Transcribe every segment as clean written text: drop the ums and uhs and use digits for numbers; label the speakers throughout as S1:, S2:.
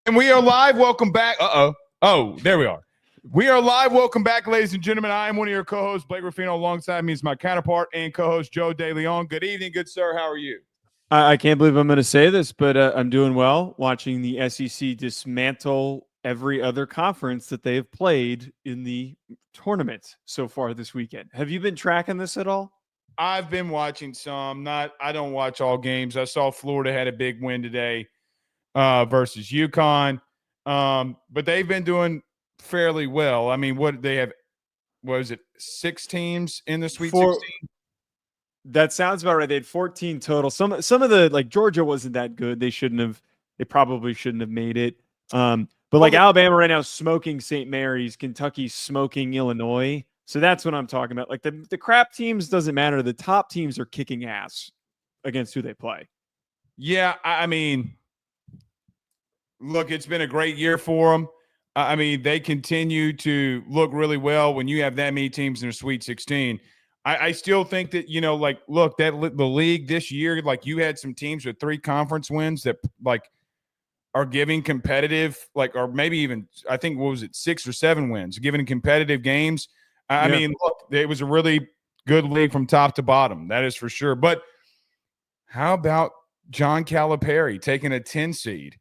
S1: And we are live. Welcome back. Oh, there we are. We are live. Welcome back, ladies and gentlemen. I am one of your co-hosts, Blake Ruffino. Alongside me is my counterpart and co-host, Joe DeLeone. Good evening, good sir. How are you?
S2: I can't believe I'm going to say this, but I'm doing well watching the SEC dismantle every other conference that they have played in the tournament so far this weekend. Have you been tracking this at all?
S1: I've been watching some. I don't watch all games. I saw Florida had a big win today versus UConn. But they've been doing fairly well. I mean, what is it, 6 teams in the Sweet 16?
S2: That sounds about right. They had 14 total. Some of the, like, Georgia wasn't that good. They probably shouldn't have made it. But like Alabama right now smoking St. Mary's, Kentucky smoking Illinois. So that's what I'm talking about. Like the crap teams doesn't matter. The top teams are kicking ass against who they play.
S1: Yeah, I mean, look, it's been a great year for them. I mean, they continue to look really well when you have that many teams in a Sweet 16. I still think that, look, the league this year, like, you had some teams with 3 conference wins that, like, are giving competitive, like, or maybe even, I think, 6 or 7 wins, giving competitive games. I mean, look, it was a really good league from top to bottom. That is for sure. But how about John Calipari taking a 10 seed,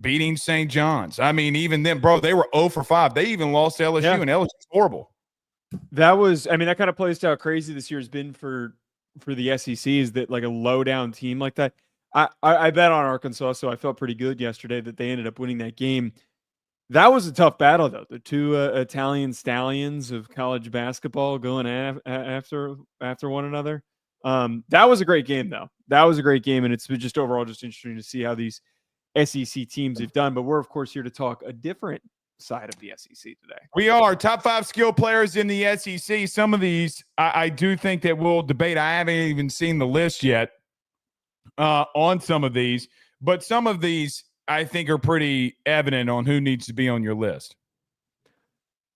S1: beating St. John's? I mean, even then, bro, they were 0 for 5. They even lost to LSU, and LSU's horrible.
S2: That kind of plays to how crazy this year has been for the SEC, is that, like, a low down team like that. I bet on Arkansas, so I felt pretty good yesterday that they ended up winning that game. That was a tough battle, though. The 2 Italian stallions of college basketball going after one another. That was a great game, though. That was a great game, and it's just overall just interesting to see how these SEC teams have done. But we're, of course, here to talk a different side of the SEC today.
S1: We are top 5 skill players in the SEC. Some of these I do think that we'll debate. I haven't even seen the list yet on some of these, but some of these I think are pretty evident on who needs to be on your list.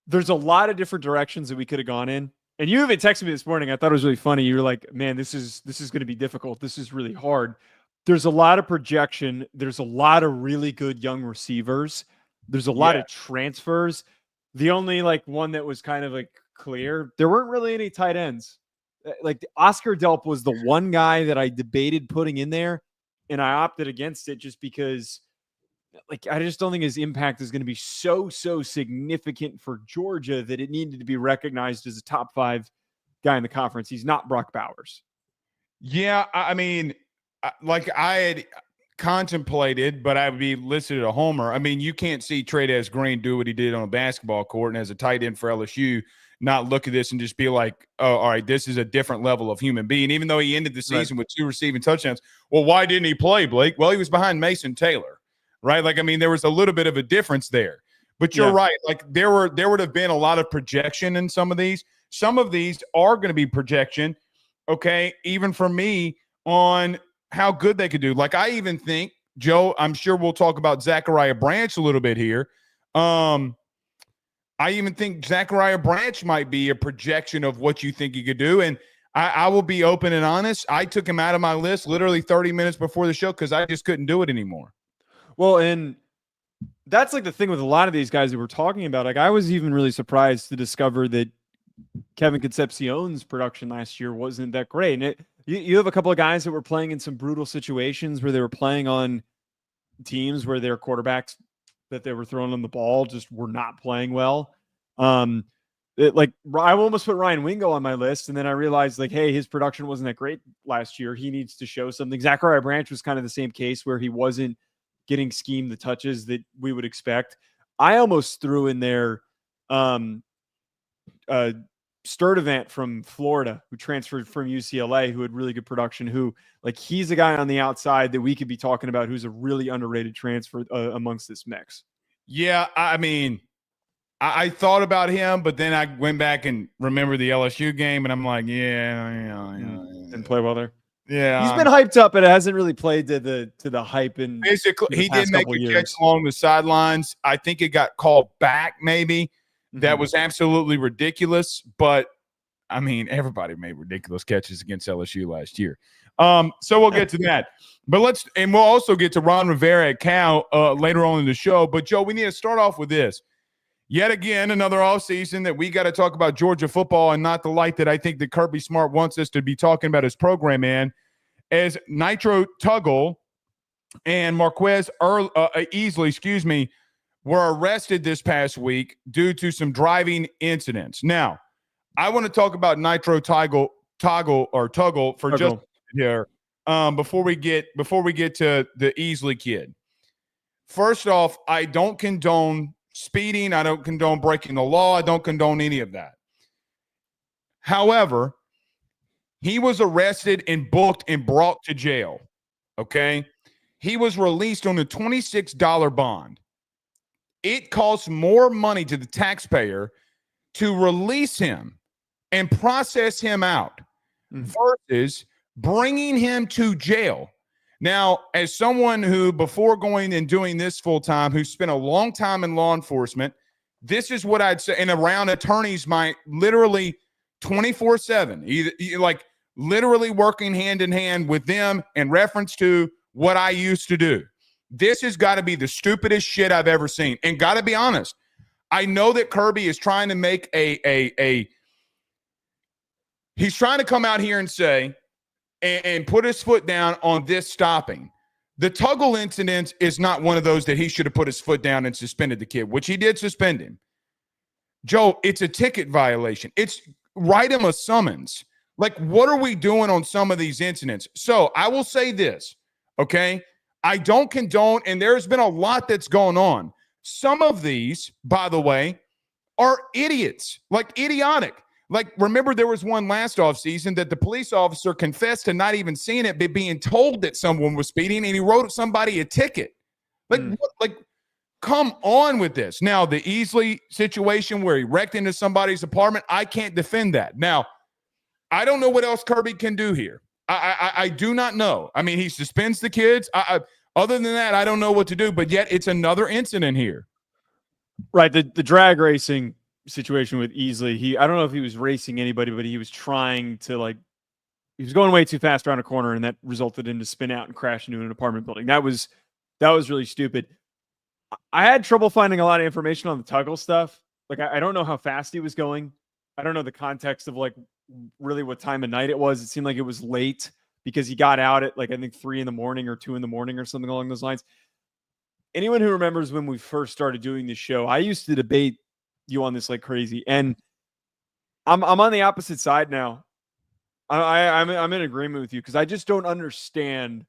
S2: There's a lot of different directions that we could have gone in. And you even texted me this morning. I thought it was really funny. You were like, man, this is going to be difficult. This is really hard. There's a lot of projection. There's a lot of really good young receivers. There's a lot of transfers. The only, like, one that was kind of, like, clear, there weren't really any tight ends. Like, Oscar Delp was the one guy that I debated putting in there, and I opted against it just because, like, I just don't think his impact is going to be so significant for Georgia that it needed to be recognized as a top 5 guy in the conference. He's not Brock Bowers.
S1: Yeah, I mean, like, I had contemplated, but I would be listed a homer. I mean, you can't see Trey'Dez Green do what he did on a basketball court and as a tight end for LSU not look at this and just be like, oh, all right, this is a different level of human being, even though he ended the season with 2 receiving touchdowns. Well, why didn't he play, Blake? Well, he was behind Mason Taylor, right? Like, I mean, there was a little bit of a difference there. But you're right. Like, there would have been a lot of projection in some of these. Some of these are going to be projection, okay, even for me, on how good they could do. Like, I even think, Joe, I'm sure we'll talk about Zachariah Branch a little bit here. I even think Zachariah Branch might be a projection of what you think he could do. And I will be open and honest. I took him out of my list literally 30 minutes before the show because I just couldn't do it anymore.
S2: Well, and that's, like, the thing with a lot of these guys that we're talking about. Like, I was even really surprised to discover that Kevin Concepcion's production last year wasn't that great. And you have a couple of guys that were playing in some brutal situations where they were playing on teams where their quarterbacks that they were throwing on the ball just were not playing well. Like, I almost put Ryan Wingo on my list, and then I realized, like, hey, his production wasn't that great last year. He needs to show something. Zachariah Branch was kind of the same case where he wasn't getting schemed the touches that we would expect. I almost threw in there Sturdivant from Florida, who transferred from UCLA, who had really good production, who, like, he's a guy on the outside that we could be talking about who's a really underrated transfer amongst this mix.
S1: Yeah, I mean, I thought about him, but then I went back and remembered the LSU game, and I'm like,
S2: didn't play well there.
S1: Yeah,
S2: he's been hyped up, but it hasn't really played to the hype. And
S1: basically, he did make a catch along the sidelines. I think it got called back, maybe. That was absolutely ridiculous, but I mean, everybody made ridiculous catches against LSU last year. So we'll get to that. But we'll also get to Ron Rivera at Cal later on in the show. But, Joe, we need to start off with this. Yet again, another offseason that we got to talk about Georgia football and not the light that I think that Kirby Smart wants us to be talking about his program in, as Nitro Tuggle and Marques Easley, were arrested this past week due to some driving incidents. Now, I want to talk about Nitro Tuggle for just here before we get to the Easley kid. First off, I don't condone speeding. I don't condone breaking the law. I don't condone any of that. However, he was arrested and booked and brought to jail. Okay? He was released on a $26 bond. It costs more money to the taxpayer to release him and process him out versus bringing him to jail. Now, as someone who, before going and doing this full time, who spent a long time in law enforcement, this is what I'd say. And around attorneys, literally 24/7, like literally working hand in hand with them in reference to what I used to do. This has got to be the stupidest shit I've ever seen. And got to be honest, I know that Kirby is trying to make he's trying to come out here and say, and put his foot down on this stopping. The Tuggle incident is not one of those that he should have put his foot down and suspended the kid, which he did suspend him. Joe, it's a ticket violation. It's write him a summons. Like, what are we doing on some of these incidents? So I will say this, okay? I don't condone, and there's been a lot that's going on. Some of these, by the way, are idiots, like idiotic. Like, remember there was one last offseason that the police officer confessed to not even seeing it, but being told that someone was speeding, and he wrote somebody a ticket. Like, come on with this. Now, the Easley situation where he wrecked into somebody's apartment, I can't defend that. Now, I don't know what else Kirby can do here. I do not know. I mean, he suspends the kids. Other than that, I don't know what to do, but yet it's another incident here.
S2: Right, the drag racing situation with Easley, I don't know if he was racing anybody, but he was trying to, he was going way too fast around a corner, and that resulted in him to spin out and crash into an apartment building. That was really stupid. I had trouble finding a lot of information on the Tuggle stuff. Like, I don't know how fast he was going. I don't know the context of really what time of night it was. It seemed like it was late because he got out at I think 3 a.m. or 2 a.m. or something along those lines. Anyone who remembers when we first started doing this show, I used to debate you on this like crazy, and I'm on the opposite side now. I'm in agreement with you because I just don't understand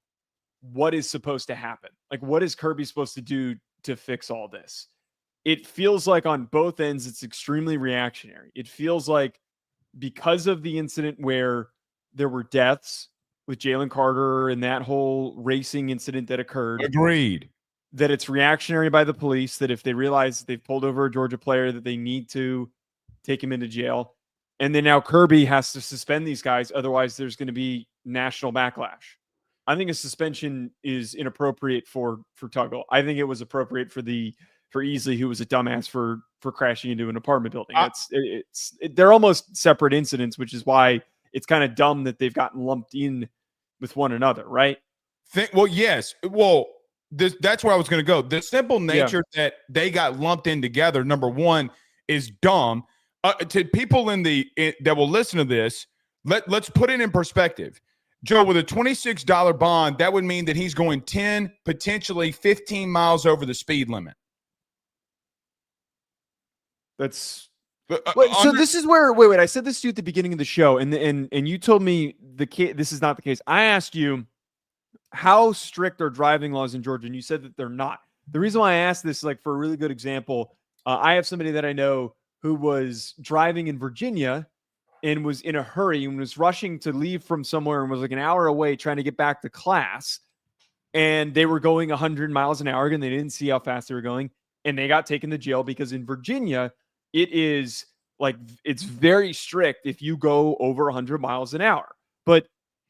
S2: what is supposed to happen. Like, what is Kirby supposed to do to fix all this? It feels like on both ends it's extremely reactionary. It feels like because of the incident where there were deaths with Jalen Carter and that whole racing incident that occurred.
S1: Agreed.
S2: That it's reactionary by the police, that if they realize they've pulled over a Georgia player, that they need to take him into jail. And then now Kirby has to suspend these guys. Otherwise, there's going to be national backlash. I think a suspension is inappropriate for Tuggle. I think it was appropriate for Easley, who was a dumbass for crashing into an apartment building. They're almost separate incidents, which is why it's kind of dumb that they've gotten lumped in with one another, right?
S1: Yes. Well, that's where I was going to go. The simple nature that they got lumped in together, number one, is dumb. To people that will listen to this, let's put it in perspective. Joe, with a $26 bond, that would mean that he's going 10, potentially 15 miles over the speed limit.
S2: That's so. This is where wait. I said this to you at the beginning of the show, and you told me this is not the case. I asked you how strict are driving laws in Georgia, and you said that they're not. The reason why I asked this, for a really good example, I have somebody that I know who was driving in Virginia and was in a hurry and was rushing to leave from somewhere and was an hour away trying to get back to class. And they were going 100 miles an hour and they didn't see how fast they were going. And they got taken to jail because in Virginia, it is it's very strict if you go over 100 miles an hour. But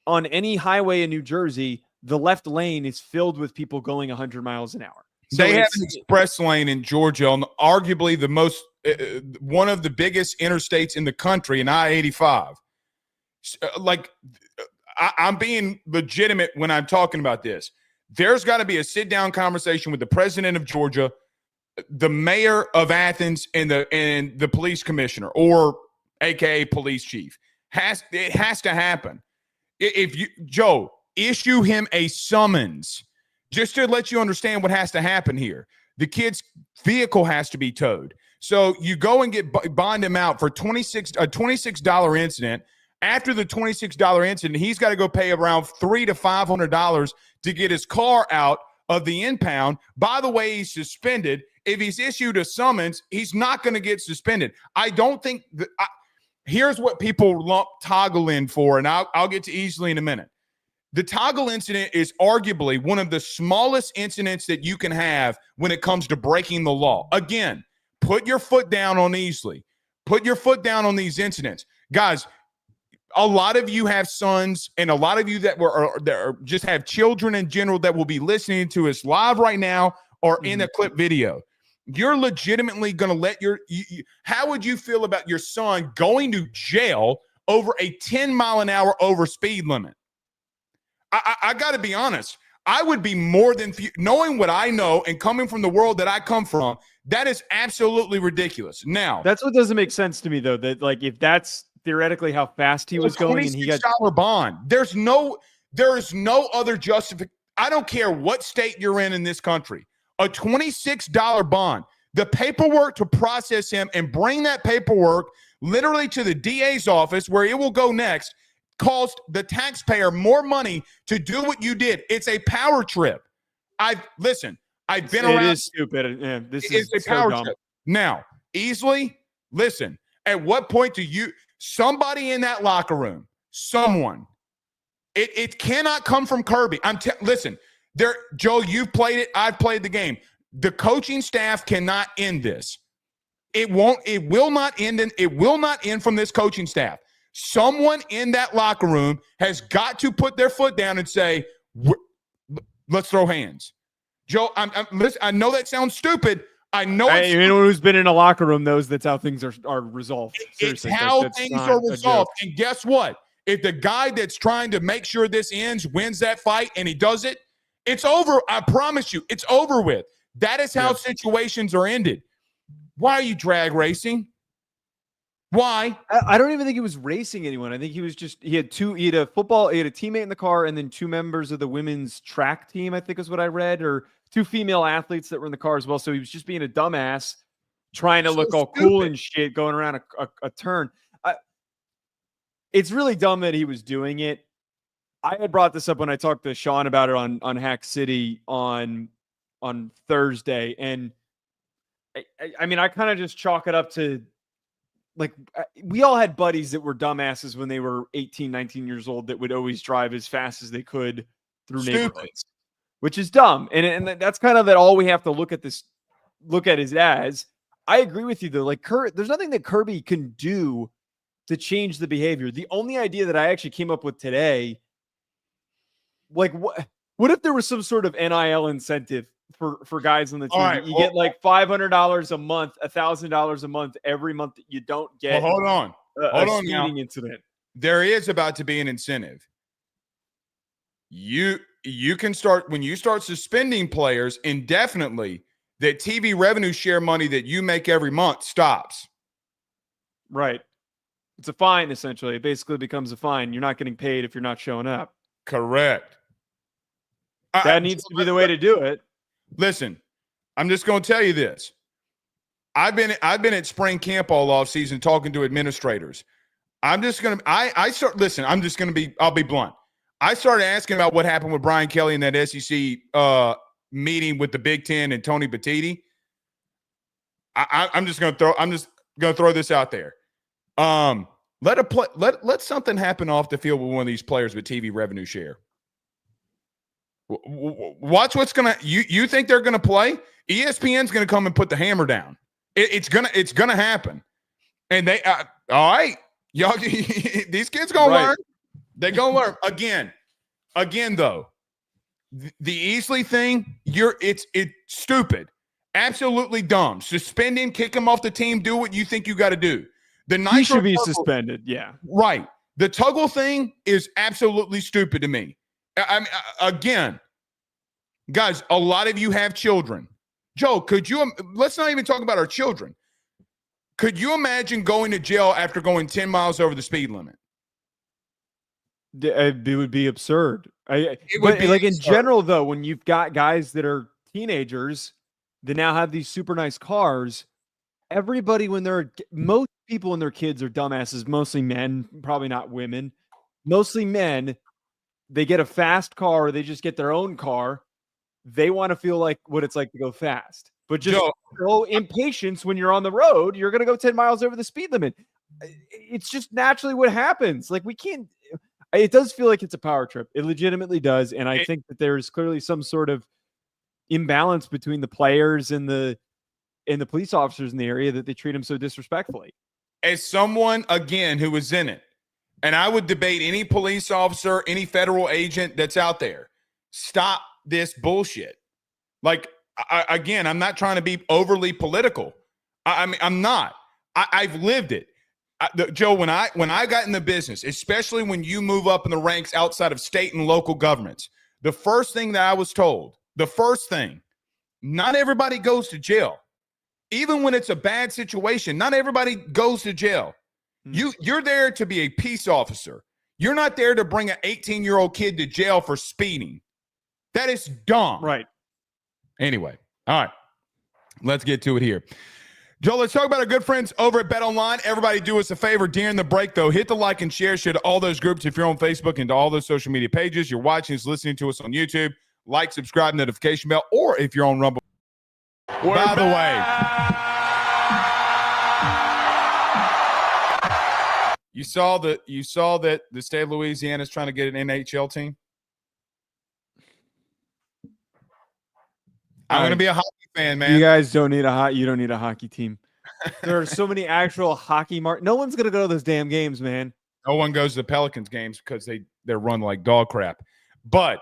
S2: on any highway in New Jersey, the left lane is filled with people going 100 miles an hour. So
S1: they have an express lane in Georgia on arguably the most one of the biggest interstates in the country, in I-85. I'm being legitimate when I'm talking about this. There's got to be a sit-down conversation with the president of Georgia, the mayor of Athens, and the police commissioner, or AKA police chief. It has to happen. If you, Joe, issue him a summons just to let you understand what has to happen here. The kid's vehicle has to be towed. So you go and bond him out for a $26 incident. After the $26 incident, he's got to go pay around $300 to $500 to get his car out of the impound. By the way, he's suspended. If he's issued a summons, he's not going to get suspended. I don't think here's what people lump Tuggle in for, and I'll get to Easley in a minute. The Tuggle incident is arguably one of the smallest incidents that you can have when it comes to breaking the law. Again, put your foot down on Easley. Put your foot down on these incidents. Guys, a lot of you have sons, and a lot of you that just have children in general that will be listening to us live right now or in a clip video. You're legitimately going to let how would you feel about your son going to jail over a 10-mile-an-hour over speed limit? I got to be honest. I would be more than knowing what I know and coming from the world that I come from. That is absolutely ridiculous. Now,
S2: that's what doesn't make sense to me, though. That like if that's theoretically how fast he was going, and he got
S1: $26 bond. There is no other justification. I don't care what state you're in this country. A $26 bond. The paperwork to process him and bring that paperwork literally to the DA's office where it will go next cost the taxpayer more money to do what you did. It's a power trip. I've been around.
S2: It is stupid. Yeah, this is
S1: a power trip. Now, Easley, listen, at what point do somebody in that locker room, someone, it cannot come from Kirby. Listen, Joe, you've played it. I've played the game. The coaching staff cannot end this. It will not end from this coaching staff. Someone in that locker room has got to put their foot down and say, let's throw hands. Joe, listen, I know that sounds stupid. I know
S2: anyone who's been in a locker room knows that's how things are resolved.
S1: Seriously, it's how things are resolved. And guess what? If the guy that's trying to make sure this ends wins that fight and he does it, it's over. I promise you, it's over with. That is how situations are ended. Why are you drag racing? Why?
S2: I don't even think he was racing anyone. I think he had he had a teammate in the car, and then two members of the women's track team, I think is what I read, or two female athletes that were in the car as well. So he was just being a dumbass, trying to look all cool and shit, going around a turn. It's really dumb that he was doing it. I had brought this up when I talked to Sean about it on Hack City on Thursday. And I mean, I kind of just chalk it up to, like, we all had buddies that were dumbasses when they were 18, 19 years old that would always drive as fast as they could through neighborhoods, which is dumb. And that's kind of that all we have to look at is as. I agree with you, though. Like, there's nothing that Kirby can do to change the behavior. The only idea that I actually came up with today, like, what if there was some sort of NIL incentive for guys on the team? Right, you get like $500 a month, $1,000 a month every month that you don't get.
S1: Well, hold on
S2: a speeding incident.
S1: There is about to be an incentive. You can start when you start suspending players indefinitely. That TV revenue share money that you make every month stops.
S2: Right. It's a fine, essentially. It basically becomes a fine. You're not getting paid if you're not showing up.
S1: Correct.
S2: That needs to be the way to do it.
S1: Listen, I'm just going to tell you this. I've been at spring camp all off season talking to administrators. I'll be blunt. I started asking about what happened with Brian Kelly in that SEC meeting with the Big Ten and Tony Batiti. I'm just going to throw this out there. Let something happen off the field with one of these players with TV revenue share. Watch what's gonna. You think they're gonna play? ESPN's gonna come and put the hammer down. It's gonna happen. And they all right, y'all. These kids gonna learn. They gonna learn again though. The Easley thing, it's stupid, absolutely dumb. Suspend him, kick him off the team. Do what you think you got to do. The Nitro
S2: he should be suspended. Yeah,
S1: right. The Tuggle thing is absolutely stupid to me. I mean, again, guys, a lot of you have children. Joe, let's not even talk about our children. Could you imagine going to jail after going 10 miles over the speed limit?
S2: It would be absurd.
S1: It would be
S2: like
S1: absurd.
S2: In general, though, when you've got guys that are teenagers that now have these super nice cars, most people and their kids are dumbasses, mostly men, probably not women, mostly men. They get a fast car, or they just get their own car. They want to feel like what it's like to go fast, but just impatience when you're on the road, you're going to go 10 miles over the speed limit. It's just naturally what happens. Like, we can't. It does feel like it's a power trip. It legitimately does. And I think that there's clearly some sort of imbalance between the players and the police officers in the area, that they treat them so disrespectfully.
S1: As someone, again, who was in it, and I would debate any police officer, any federal agent that's out there, stop this bullshit. Like, again, I'm not trying to be overly political. I mean, I'm not. I've lived it. Joe, when I got in the business, especially when you move up in the ranks outside of state and local governments, the first thing that I was told, not everybody goes to jail. Even when it's a bad situation, not everybody goes to jail. You're there to be a peace officer. You're not there to bring an 18-year-old kid to jail for speeding. That is dumb.
S2: Right.
S1: Anyway, all right, let's get to it here. Joe, let's talk about our good friends over at BetOnline. Everybody do us a favor during the break, though. Hit the like and share to all those groups if you're on Facebook and to all those social media pages. You're watching us, listening to us on YouTube. Like, subscribe, notification bell, or if you're on Rumble. By the way, you saw that the state of Louisiana is trying to get an NHL team? I'm going to be a hockey fan, man.
S2: You guys don't need you don't need a hockey team. There are so many actual hockey no one's going to go to those damn games, man.
S1: No one goes to the Pelicans games because they're run like dog crap. But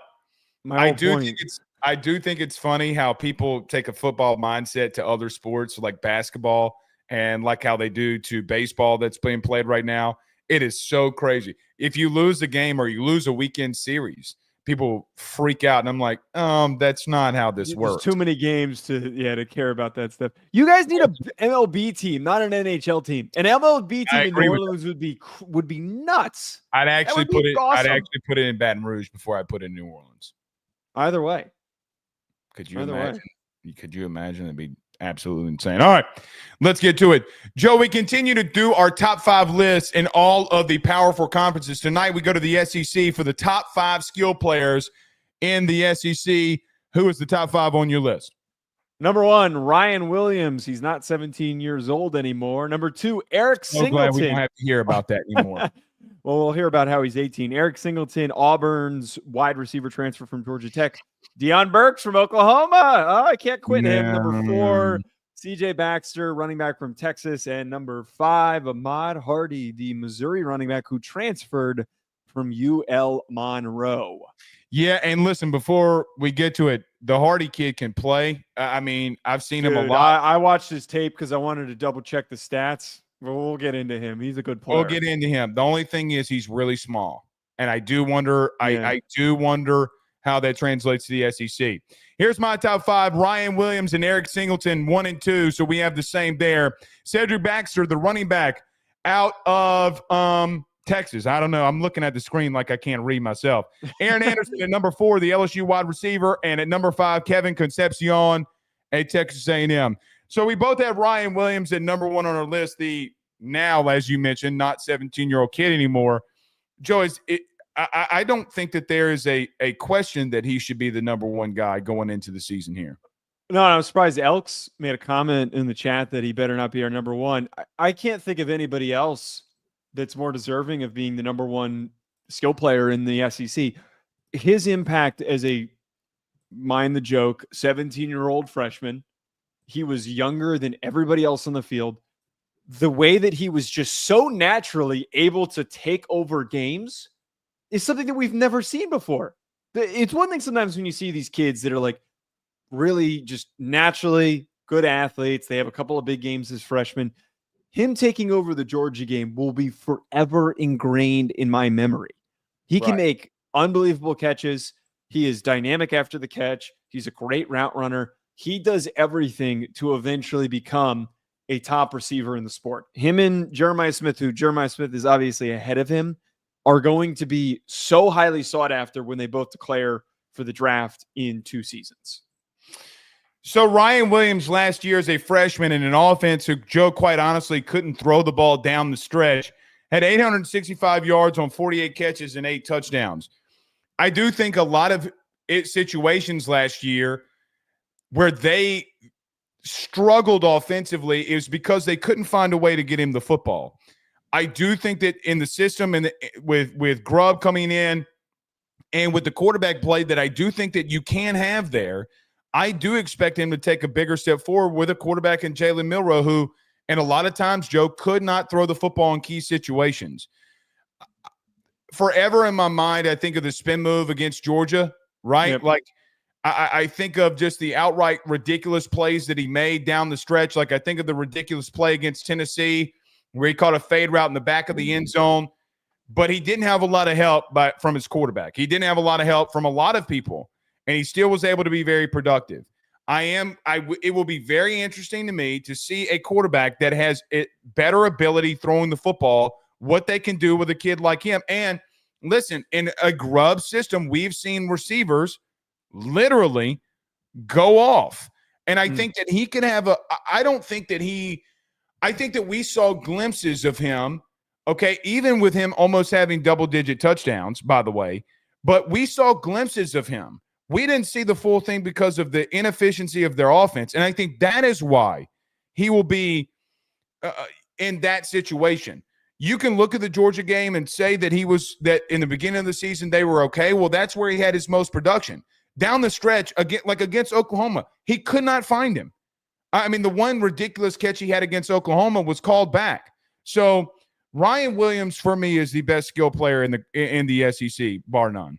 S1: I do think it's funny how people take a football mindset to other sports like basketball and like how they do to baseball that's being played right now. It is so crazy. If you lose a game or you lose a weekend series, people freak out, and I'm like, that's not how this works.
S2: There's too many games to care about that stuff. You guys need an MLB team, not an NHL team. An MLB team in New Orleans would be nuts.
S1: I'd actually put it.
S2: Awesome.
S1: I'd actually put it in Baton Rouge before I put it in New Orleans.
S2: Either way.
S1: Could you imagine? Could you imagine? It'd be absolutely insane. All right, let's get to it. Joe, we continue to do our top 5 lists in all of the Power 4 conferences. Tonight, we go to the SEC for the top 5 skill players in the SEC. Who is the top 5 on your list?
S2: Number 1, Ryan Williams. He's not 17 years old anymore. Number 2, Eric Singleton.
S1: Glad we don't have to hear about that anymore.
S2: Well, we'll hear about how he's 18. Eric Singleton, Auburn's wide receiver transfer from Georgia Tech. Deion Burks from Oklahoma. Oh, I can't quit him. Number 4, CJ Baxter, running back from Texas. And number 5, Ahmad Hardy, the Missouri running back who transferred from UL Monroe.
S1: Yeah, and listen, before we get to it, the Hardy kid can play. I mean, I've seen him a lot.
S2: I watched his tape because I wanted to double-check the stats. We'll get into him. He's a good player.
S1: We'll get into him. The only thing is he's really small. And I do wonder, I do wonder how that translates to the SEC. Here's my top 5, Ryan Williams and Eric Singleton, 1 and 2. So we have the same there. Cedric Baxter, the running back out of Texas. I don't know. I'm looking at the screen like I can't read myself. Aaron Anderson at number 4, the LSU wide receiver. And at number 5, Kevin Concepcion at Texas A&M. So we both have Ryan Williams at number 1 on our list. The now, as you mentioned, not 17-year-old kid anymore. Joe, I don't think that there is a question that he should be the number 1 guy going into the season here.
S2: No, I'm surprised Elks made a comment in the chat that he better not be our number 1. I can't think of anybody else that's more deserving of being the number 1 skill player in the SEC. His impact as a, mind the joke, 17-year-old freshman, he was younger than everybody else on the field. The way that he was just so naturally able to take over games is something that we've never seen before. It's one thing sometimes when you see these kids that are like really just naturally good athletes. They have a couple of big games as freshmen. him taking over the Georgia game will be forever ingrained in my memory. He can make unbelievable catches. He is dynamic after the catch. He's a great route runner. He does everything to eventually become a top receiver in the sport. Him and Jeremiah Smith, who Jeremiah Smith is obviously ahead of him, are going to be so highly sought after when they both declare for the draft in 2 seasons.
S1: So Ryan Williams last year as a freshman in an offense who, Joe, quite honestly, couldn't throw the ball down the stretch, had 865 yards on 48 catches and 8 touchdowns. I do think a lot of situations last year where they struggled offensively is because they couldn't find a way to get him the football. I do think that in the system and with Grubb coming in and with the quarterback play that I do think that you can have there, I do expect him to take a bigger step forward with a quarterback in Jalen Milroe, who, and a lot of times, Joe, could not throw the football in key situations. Forever in my mind, I think of the spin move against Georgia, right?
S2: Yep.
S1: Like, I think of just the outright ridiculous plays that he made down the stretch. Like, I think of the ridiculous play against Tennessee where he caught a fade route in the back of the end zone, but he didn't have a lot of help from his quarterback. He didn't have a lot of help from a lot of people, and he still was able to be very productive. It will be very interesting to me to see a quarterback that has better ability throwing the football, what they can do with a kid like him. And listen, in a Grubb system, we've seen receivers literally go off. And I think that he can have I think that we saw glimpses of him, okay, even with him almost having double-digit touchdowns, by the way, but we saw glimpses of him. We didn't see the full thing because of the inefficiency of their offense. And I think that is why he will be in that situation. You can look at the Georgia game and say that that in the beginning of the season they were okay. Well, that's where he had his most production. Down the stretch, like against Oklahoma, he could not find him. I mean, the one ridiculous catch he had against Oklahoma was called back. So Ryan Williams, for me, is the best skill player in the SEC, bar none.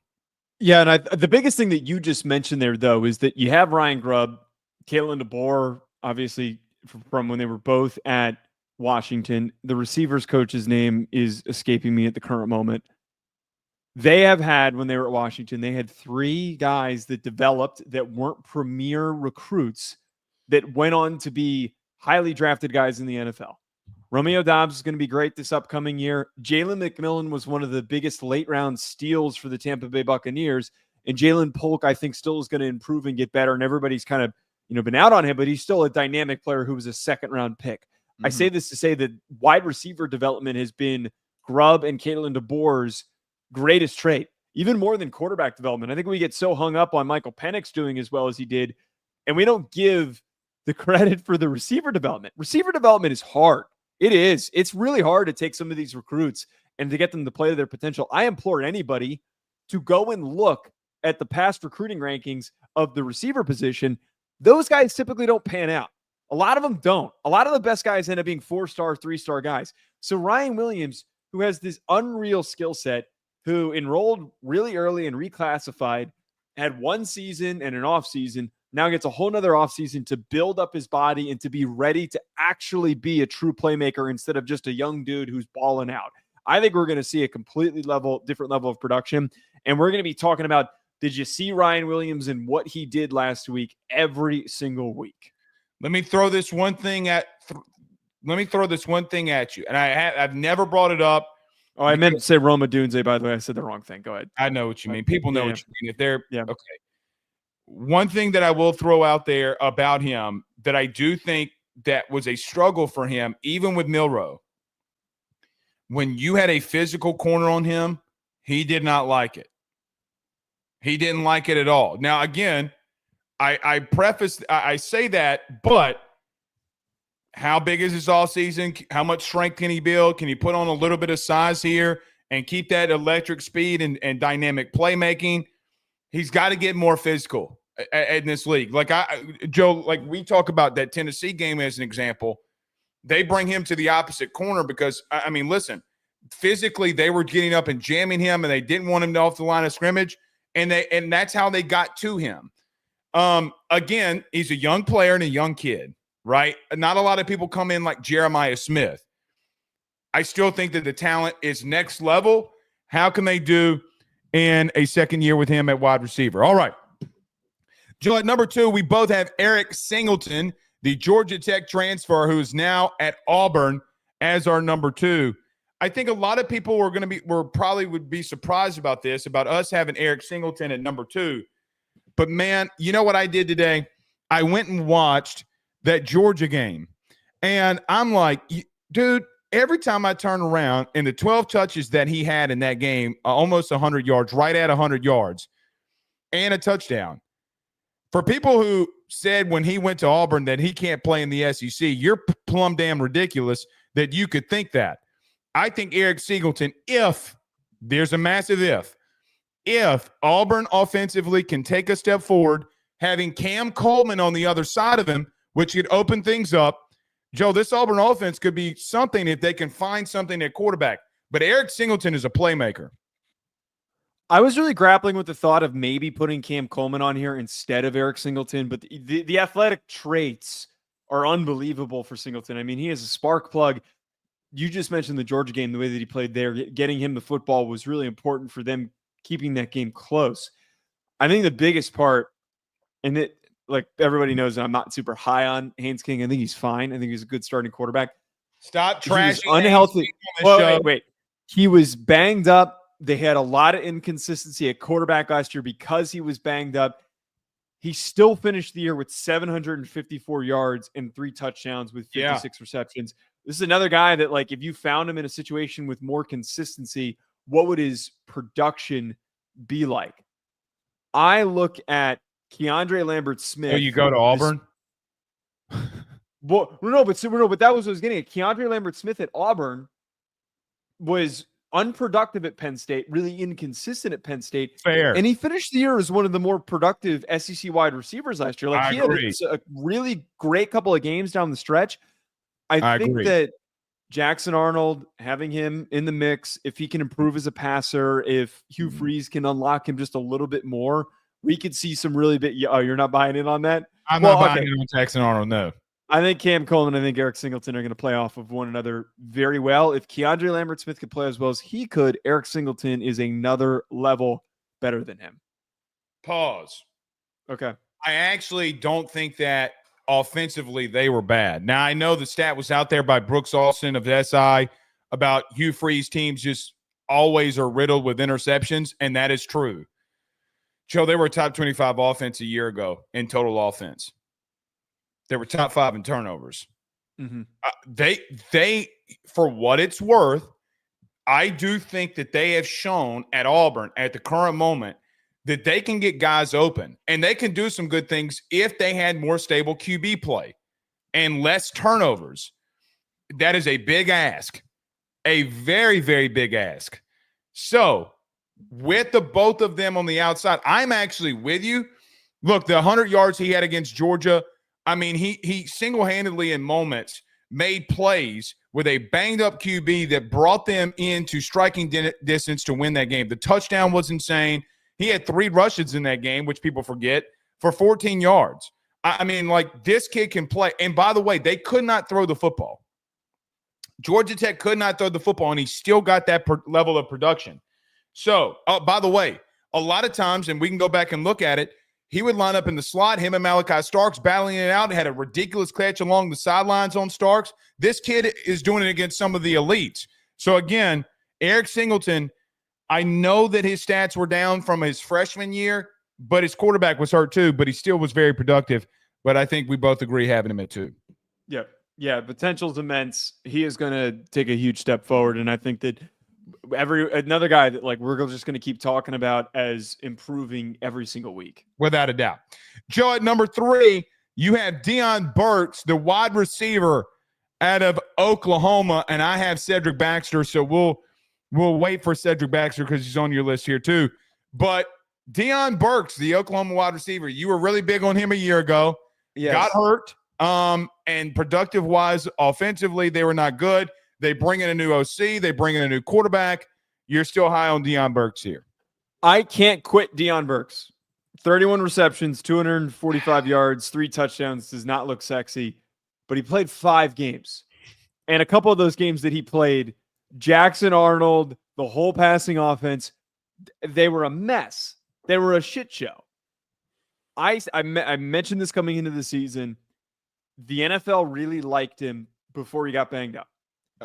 S2: Yeah, and the biggest thing that you just mentioned there, though, is that you have Ryan Grubb, Kalen DeBoer, obviously from when they were both at Washington. The receivers coach's name is escaping me at the current moment. They have had, when they were at Washington, they had 3 guys that developed that weren't premier recruits that went on to be highly drafted guys in the NFL. Romeo Doubs is going to be great this upcoming year. Jalen McMillan was one of the biggest late-round steals for the Tampa Bay Buccaneers, and Jalen Polk, I think, still is going to improve and get better, and everybody's kind of been out on him, but he's still a dynamic player who was a second-round pick. Mm-hmm. I say this to say that wide receiver development has been Grubb and Kalen DeBoer's greatest trait, even more than quarterback development. I think we get so hung up on Michael Penix doing as well as he did, and we don't give the credit for the receiver development. Receiver development is hard. It is. It's really hard to take some of these recruits and to get them to play to their potential. I implore anybody to go and look at the past recruiting rankings of the receiver position. Those guys typically don't pan out. A lot of them don't. A lot of the best guys end up being 4-star, 3-star guys. So Ryan Williams, who has this unreal skill set, who enrolled really early and reclassified, had 1 season and an off season, now gets a whole nother offseason to build up his body and to be ready to actually be a true playmaker instead of just a young dude who's balling out. I think we're going to see a completely different level of production. And we're going to be talking about, did you see Ryan Williams and what he did last week every single week?
S1: Let me throw this one thing at you. And I've never brought it up.
S2: Oh, I meant to say Roma Dunze, by the way. I said the wrong thing. Go ahead.
S1: I know what you mean. People know what you mean. If they're
S2: okay.
S1: One thing that I will throw out there about him that I do think that was a struggle for him, even with Milroe, when you had a physical corner on him, he did not like it. He didn't like it at all. Now, again, I say that, but how big is his offseason? How much strength can he build? Can he put on a little bit of size here and keep that electric speed and dynamic playmaking? He's got to get more physical in this league. Joe, like we talk about that Tennessee game as an example, they bring him to the opposite corner because, I mean, listen, physically they were getting up and jamming him and they didn't want him off the line of scrimmage, and that's how they got to him. Again, he's a young player and a young kid, right? Not a lot of people come in like Jeremiah Smith I still think that the talent is next level. How can they do in a second year with him at wide receiver? All right. Joe, at number 2, we both have Eric Singleton, the Georgia Tech transfer who is now at Auburn, as our number 2. I think a lot of people would be surprised about this, about us having Eric Singleton at number 2. But man, you know what I did today? I went and watched that Georgia game. And I'm like, dude, every time I turn around in the 12 touches that he had in that game, almost 100 yards, right at 100 yards, and a touchdown. For people who said when he went to Auburn that he can't play in the SEC, you're plumb damn ridiculous that you could think that. I think Eric Singleton, if there's a massive if Auburn offensively can take a step forward, having Cam Coleman on the other side of him, which could open things up, Joe, this Auburn offense could be something if they can find something at quarterback. But Eric Singleton is a playmaker.
S2: I was really grappling with the thought of maybe putting Cam Coleman on here instead of Eric Singleton, but the athletic traits are unbelievable for Singleton. I mean, he is a spark plug. You just mentioned the Georgia game, the way that he played there. Getting him the football was really important for them keeping that game close. I think the biggest part, and it, like everybody knows, I'm not super high on Haynes King. I think he's fine. I think he's a good starting quarterback.
S1: Stop trashing.
S2: Unhealthy. Wait. He was banged up. They had a lot of inconsistency at quarterback last year because he was banged up. He still finished the year with 754 yards and 3 touchdowns with 56 receptions. This is another guy that, like, if you found him in a situation with more consistency, what would his production be like? I look at Keandre Lambert-Smith.
S1: So you go to Auburn?
S2: Well, no, but that was what I was getting at. Keandre Lambert-Smith at Auburn was unproductive at Penn State, really inconsistent at Penn State.
S1: Fair.
S2: And he finished the year as one of the more productive SEC wide receivers last year. Like, he had a really great couple of games down the stretch. I think that Jackson Arnold, having him in the mix, if he can improve as a passer, if Hugh Freeze can unlock him just a little bit more, we could see some really big. Oh, you're not buying in on that?
S1: I'm not buying in on Jackson Arnold, no.
S2: I think Cam Coleman and I think Eric Singleton are going to play off of one another very well. If Keandre Lambert-Smith could play as well as he could, Eric Singleton is another level better than him.
S1: Pause.
S2: Okay.
S1: I actually don't think that offensively they were bad. Now, I know the stat was out there by Brooks Austin of the SI about Hugh Freeze teams just always are riddled with interceptions, and that is true. Joe, they were a top 25 offense a year ago in total offense. They were top 5 in turnovers.
S2: Mm-hmm.
S1: They, for what it's worth, I do think that they have shown at Auburn at the current moment that they can get guys open and they can do some good things if they had more stable QB play and less turnovers. That is a big ask, a very, very big ask. So with the both of them on the outside, I'm actually with you. Look, the 100 yards he had against Georgia, I mean, he single-handedly in moments made plays with a banged-up QB that brought them into striking distance to win that game. The touchdown was insane. He had 3 rushes in that game, which people forget, for 14 yards. I mean, like, this kid can play. And by the way, they could not throw the football. Georgia Tech could not throw the football, and he still got that level of production. So, by the way, a lot of times, and we can go back and look at it, he would line up in the slot, him and Malachi Starks battling it out, had a ridiculous catch along the sidelines on Starks. This kid is doing it against some of the elites. So, again, Eric Singleton, I know that his stats were down from his freshman year, but his quarterback was hurt too, but he still was very productive. But I think we both agree having him at 2.
S2: Yep. Yeah, potential's immense. He is going to take a huge step forward, and I think that another guy that, like, we're just going to keep talking about as improving every single week.
S1: Without a doubt. Joe, at number 3, you have Deion Burks, the wide receiver out of Oklahoma, and I have Cedric Baxter, so we'll wait for Cedric Baxter because he's on your list here too. But Deion Burks, the Oklahoma wide receiver, you were really big on him a year ago.
S2: Yes.
S1: Got hurt, and productive-wise, offensively, they were not good. They bring in a new OC. They bring in a new quarterback. You're still high on Deion Burks here.
S2: I can't quit Deion Burks. 31 receptions, 245 yards, 3 touchdowns. Does not look sexy, but he played 5 games. And a couple of those games that he played, Jackson Arnold, the whole passing offense, they were a mess. They were a shit show. I mentioned this coming into the season. The NFL really liked him before he got banged up.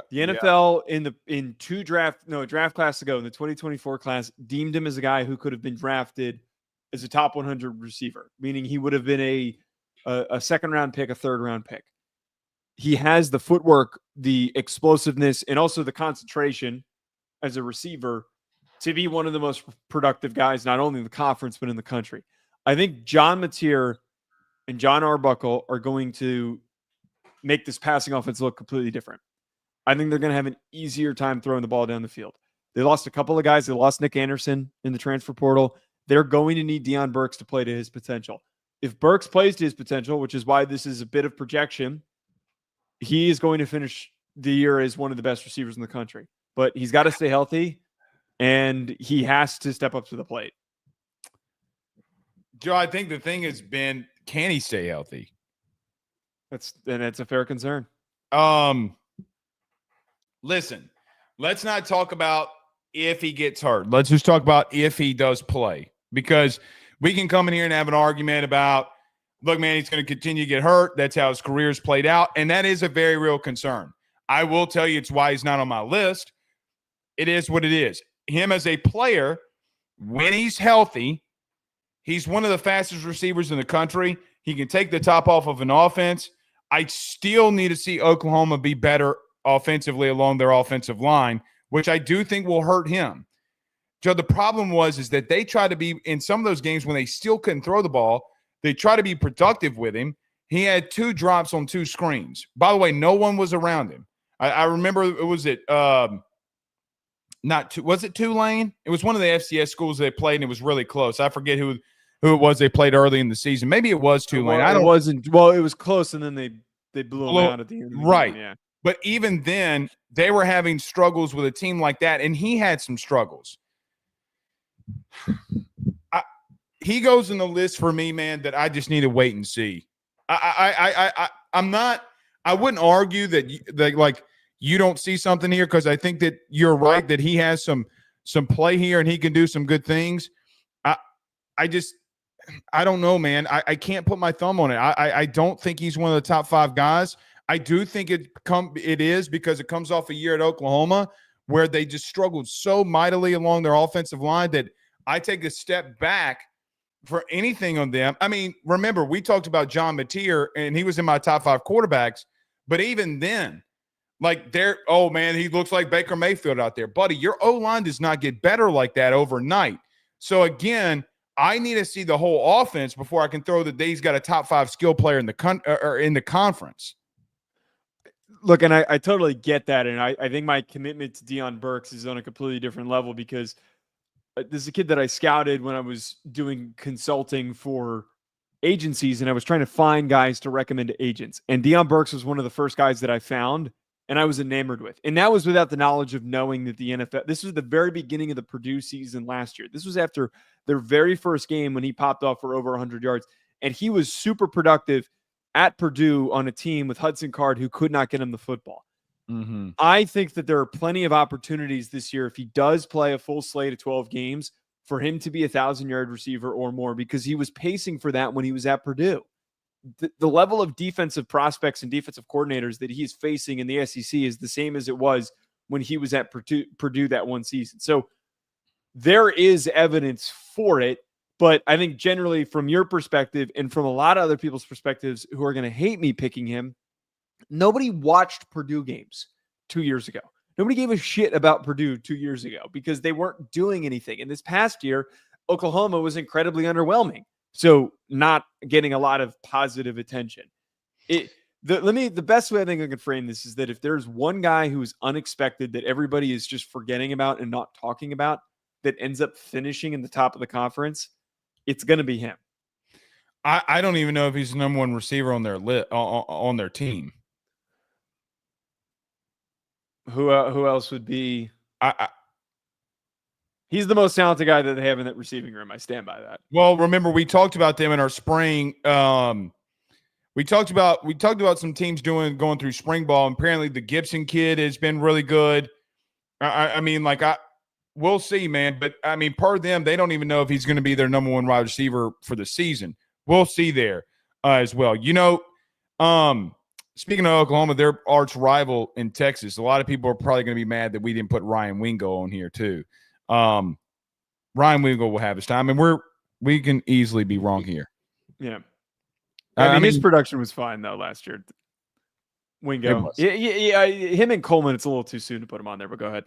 S2: The NFL in draft class ago in the 2024 class deemed him as a guy who could have been drafted as a top 100 receiver, meaning he would have been a second round pick, a third round pick. He has the footwork, the explosiveness, and also the concentration as a receiver to be one of the most productive guys, not only in the conference, but in the country. I think John Mateer and John Arbuckle are going to make this passing offense look completely different. I think they're going to have an easier time throwing the ball down the field. They lost a couple of guys. They lost Nick Anderson in the transfer portal. They're going to need Deion Burks to play to his potential. If Burks plays to his potential, which is why this is a bit of projection, he is going to finish the year as one of the best receivers in the country. But he's got to stay healthy, and he has to step up to the plate.
S1: Joe, I think the thing has been, can he stay healthy?
S2: That's a fair concern.
S1: Listen, let's not talk about if he gets hurt. Let's just talk about if he does play, because we can come in here and have an argument about, look, man, he's going to continue to get hurt. That's how his career's played out, and that is a very real concern. I will tell you it's why he's not on my list. It is what it is. Him as a player, when he's healthy, he's one of the fastest receivers in the country. He can take the top off of an offense. I still need to see Oklahoma be better offensively along their offensive line, which I do think will hurt him. Joe, the problem is that they try to be, in some of those games when they still couldn't throw the ball, they try to be productive with him. He had 2 drops on 2 screens. By the way, no one was around him. I remember, was it Tulane? It was one of the FCS schools they played, and it was really close. I forget who it was they played early in the season. Maybe it was Tulane.
S2: It was close, and then they blew him out at the end of the
S1: right.
S2: game. Yeah.
S1: But even then, they were having struggles with a team like that, and he had some struggles. He goes in the list for me, man, that I just need to wait and see. I'm not – I wouldn't argue that you don't see something here, because I think that you're right that he has some play here and he can do some good things. I don't know, man. I can't put my thumb on it. I don't think he's one of the top 5 guys. I do think it is because it comes off a year at Oklahoma where they just struggled so mightily along their offensive line that I take a step back for anything on them. I mean, remember, we talked about John Mateer, and he was in my top 5 quarterbacks. But even then, oh, man, he looks like Baker Mayfield out there. Buddy, your O-line does not get better like that overnight. So, again, I need to see the whole offense before I can throw that he's got a top 5 skill player in the conference.
S2: Look, and I totally get that, and I think my commitment to Deion Burks is on a completely different level, because this is a kid that I scouted when I was doing consulting for agencies, and I was trying to find guys to recommend to agents. And Deion Burks was one of the first guys that I found, and I was enamored with. And that was without the knowledge of knowing that the NFL – this was the very beginning of the Purdue season last year. This was after their very first game when he popped off for over 100 yards, and he was super productive at Purdue on a team with Hudson Card who could not get him the football.
S1: Mm-hmm.
S2: I think that there are plenty of opportunities this year, if he does play a full slate of 12 games, for him to be 1,000-yard receiver or more, because he was pacing for that when he was at Purdue. The level of defensive prospects and defensive coordinators that he is facing in the SEC is the same as it was when he was at Purdue that one season. So there is evidence for it. But I think generally from your perspective and from a lot of other people's perspectives who are going to hate me picking him, nobody watched Purdue games 2 years ago. Nobody gave a shit about Purdue 2 years ago because they weren't doing anything. And this past year, Oklahoma was incredibly underwhelming. So not getting a lot of positive attention. The best way I think I can frame this is that if there's one guy who is unexpected that everybody is just forgetting about and not talking about that ends up finishing in the top of the conference, it's going to be him.
S1: I don't even know if he's the number 1 receiver on their team.
S2: Who else would be? He's the most talented guy that they have in that receiving room. I stand by that.
S1: Well, remember we talked about them in our spring. We talked about some teams going through spring ball. And apparently, the Gibson kid has been really good. I mean, like we'll see, man. But I mean, per them, they don't even know if he's going to be their number one wide receiver for the season. We'll see there as well. Speaking of Oklahoma, their arch rival in Texas, a lot of people are probably going to be mad that we didn't put Ryan Wingo on here too. Ryan Wingo will have his time, and we can easily be wrong here.
S2: Yeah. I mean, his production was fine though last year. Wingo. Yeah, him and Coleman, it's a little too soon to put him on there, but go ahead.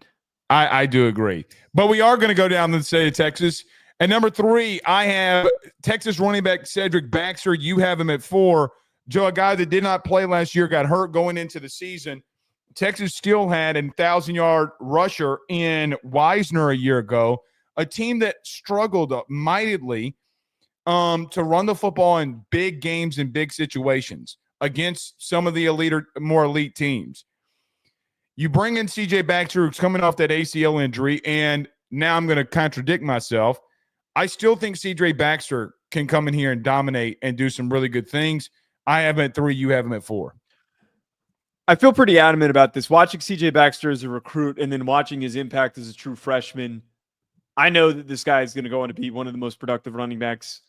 S1: I do agree. But we are going to go down to the state of Texas. At number 3, I have Texas running back Cedric Baxter. You have him at 4. Joe, a guy that did not play last year, got hurt going into the season. Texas still had a 1,000-yard rusher in Wisner a year ago, a team that struggled mightily to run the football in big games and big situations against some of the more elite teams. You bring in C.J. Baxter, who's coming off that ACL injury, and now I'm going to contradict myself. I still think C.J. Baxter can come in here and dominate and do some really good things. I have him at 3. You have him at 4.
S2: I feel pretty adamant about this. Watching C.J. Baxter as a recruit and then watching his impact as a true freshman, I know that this guy is going to go on to be one of the most productive running backs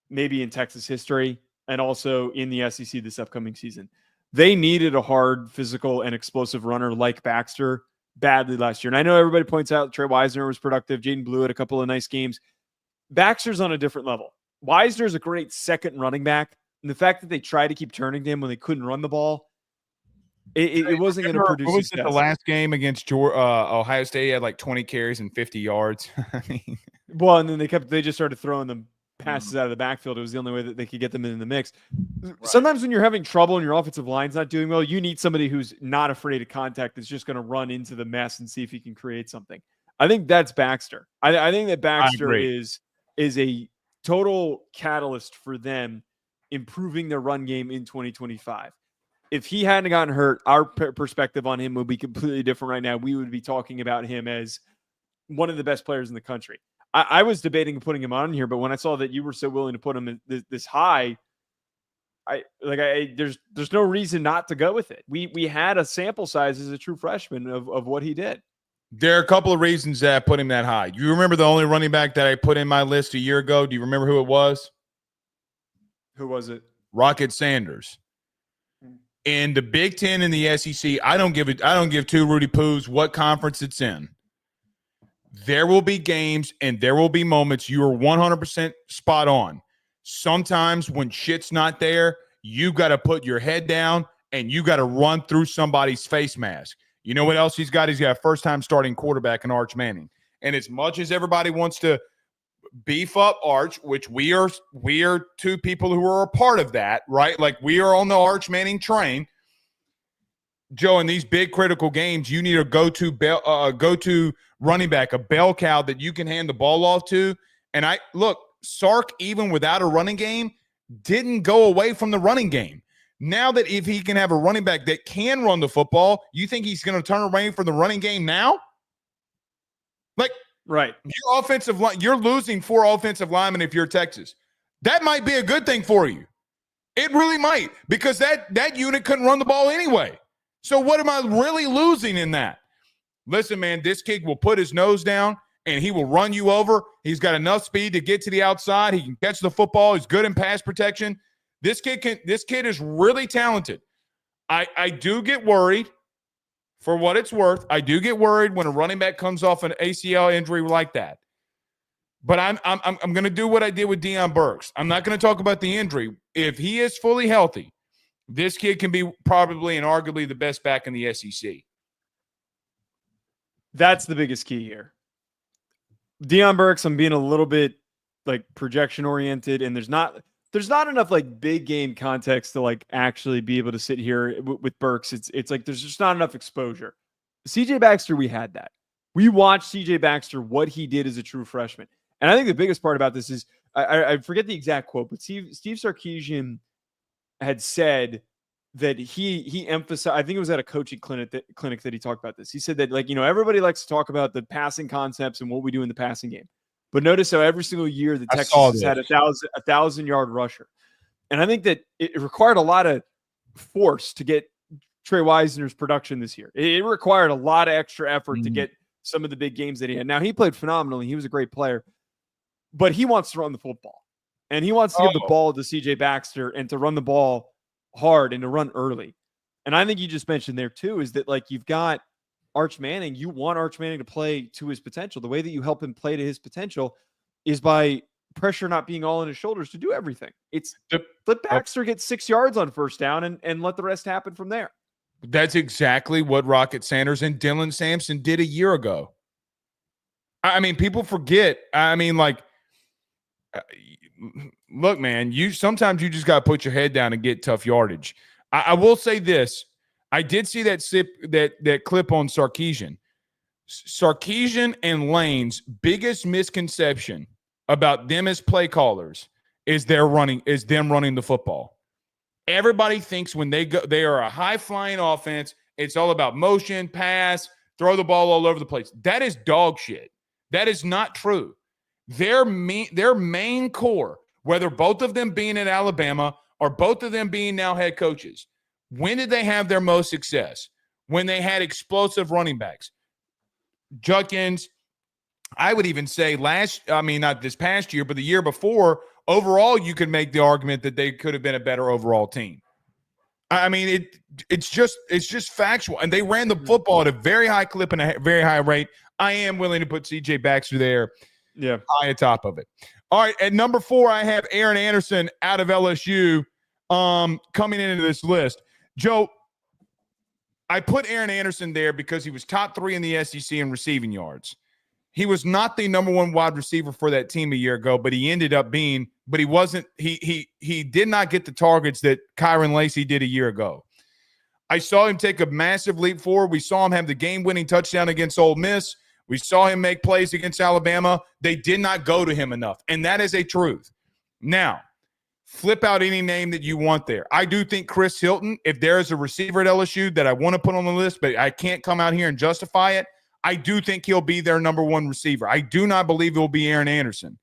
S2: maybe in Texas history and also in the SEC this upcoming season. They needed a hard, physical, and explosive runner like Baxter badly last year. And I know everybody points out Trey Wisner was productive. Jaden Blue had a couple of nice games. Baxter's on a different level. Wisner is a great second running back. And the fact that they tried to keep turning to him when they couldn't run the ball, it wasn't going to produce.
S1: What was it, the last game against Ohio State? He had like 20 carries and 50 yards. I mean,
S2: well, and then they just started throwing them passes out of the backfield. It was the only way that they could get them in the mix. Right. Sometimes when you're having trouble and your offensive line's not doing well, you need somebody who's not afraid of contact, that's just going to run into the mess and see if he can create something. I think that's Baxter. I think that Baxter is a total catalyst for them improving their run game in 2025. If he hadn't gotten hurt, our perspective on him would be completely different right now. We would be talking about him as one of the best players in the country. I was debating putting him on here, but when I saw that you were so willing to put him in this high, there's no reason not to go with it. We had a sample size as a true freshman of what he did.
S1: There are a couple of reasons that I put him that high. Do you remember the only running back that I put in my list a year ago? Do you remember who it was?
S2: Who was it?
S1: Rocket Sanders. In the Big Ten and the SEC, I don't give two Rudy Poos what conference it's in. There will be games and there will be moments you are 100% spot on. Sometimes when shit's not there, you got to put your head down and you got to run through somebody's face mask. You know what else he's got? He's got a first-time starting quarterback in Arch Manning. And as much as everybody wants to beef up Arch, which we are two people who are a part of that, right? Like we are on the Arch Manning train. Joe, in these big critical games, you need a go-to running back, a bell cow that you can hand the ball off to. And Sark, even without a running game, didn't go away from the running game. Now that if he can have a running back that can run the football, you think he's going to turn away from the running game now? Like,
S2: right.
S1: Your offensive line, you're losing 4 offensive linemen if you're Texas. That might be a good thing for you. It really might, because that unit couldn't run the ball anyway. So what am I really losing in that? Listen, man, this kid will put his nose down and he will run you over. He's got enough speed to get to the outside. He can catch the football. He's good in pass protection. This kid is really talented. I do get worried, for what it's worth. I do get worried when a running back comes off an ACL injury like that. But I'm going to do what I did with Deion Burks. I'm not going to talk about the injury. If he is fully healthy, this kid can be probably and arguably the best back in the SEC.
S2: That's the biggest key here. Deion Burks, I'm being a little bit like projection oriented, and there's not enough like big game context to like actually be able to sit here with Burks. It's like there's just not enough exposure. CJ Baxter, we had that. We watched CJ Baxter, what he did as a true freshman. And I think the biggest part about this is I forget the exact quote, but Steve Sarkisian had said that he emphasized, I think it was at a coaching clinic that he talked about this. He said that, like, you know, everybody likes to talk about the passing concepts and what we do in the passing game. But notice how every single year the Texas has had a 1,000-yard rusher. And I think that it required a lot of force to get Trey Wisner's production this year. It required a lot of extra effort to get some of the big games that he had. Now, he played phenomenally. He was a great player, but he wants to run the football. And he wants to give the ball to C.J. Baxter and to run the ball hard and to run early. And I think you just mentioned there, too, is that, like, you've got Arch Manning. You want Arch Manning to play to his potential. The way that you help him play to his potential is by pressure not being all on his shoulders to do everything. It's let Baxter get 6 yards on first down and let the rest happen from there.
S1: That's exactly what Rocket Sanders and Dylan Sampson did a year ago. I mean, people forget. I mean, like, look, man, sometimes you just got to put your head down and get tough yardage. I will say this. I did see that clip on Sarkisian. Sarkisian and Lane's biggest misconception about them as play callers is them running the football. Everybody thinks when they are a high-flying offense, it's all about motion, pass, throw the ball all over the place. That is dog shit. That is not true. Their main core, whether both of them being at Alabama or both of them being now head coaches, when did they have their most success? When they had explosive running backs. Judkins, I would even say not this past year, but the year before, overall, you could make the argument that they could have been a better overall team. I mean, it's just factual. And they ran the football at a very high clip and a very high rate. I am willing to put C.J. Baxter there high atop of it. All right, at number 4, I have Aaron Anderson out of LSU coming into this list. Joe, I put Aaron Anderson there because he was top 3 in the SEC in receiving yards. He was not the number 1 wide receiver for that team a year ago, but he ended up being – but he wasn't – he did not get the targets that Kyron Lacy did a year ago. I saw him take a massive leap forward. We saw him have the game-winning touchdown against Ole Miss. We saw him make plays against Alabama. They did not go to him enough, and that is a truth. Now, flip out any name that you want there. I do think Chris Hilton, if there is a receiver at LSU that I want to put on the list, but I can't come out here and justify it, I do think he'll be their number 1 receiver. I do not believe it will be Aaron Anderson.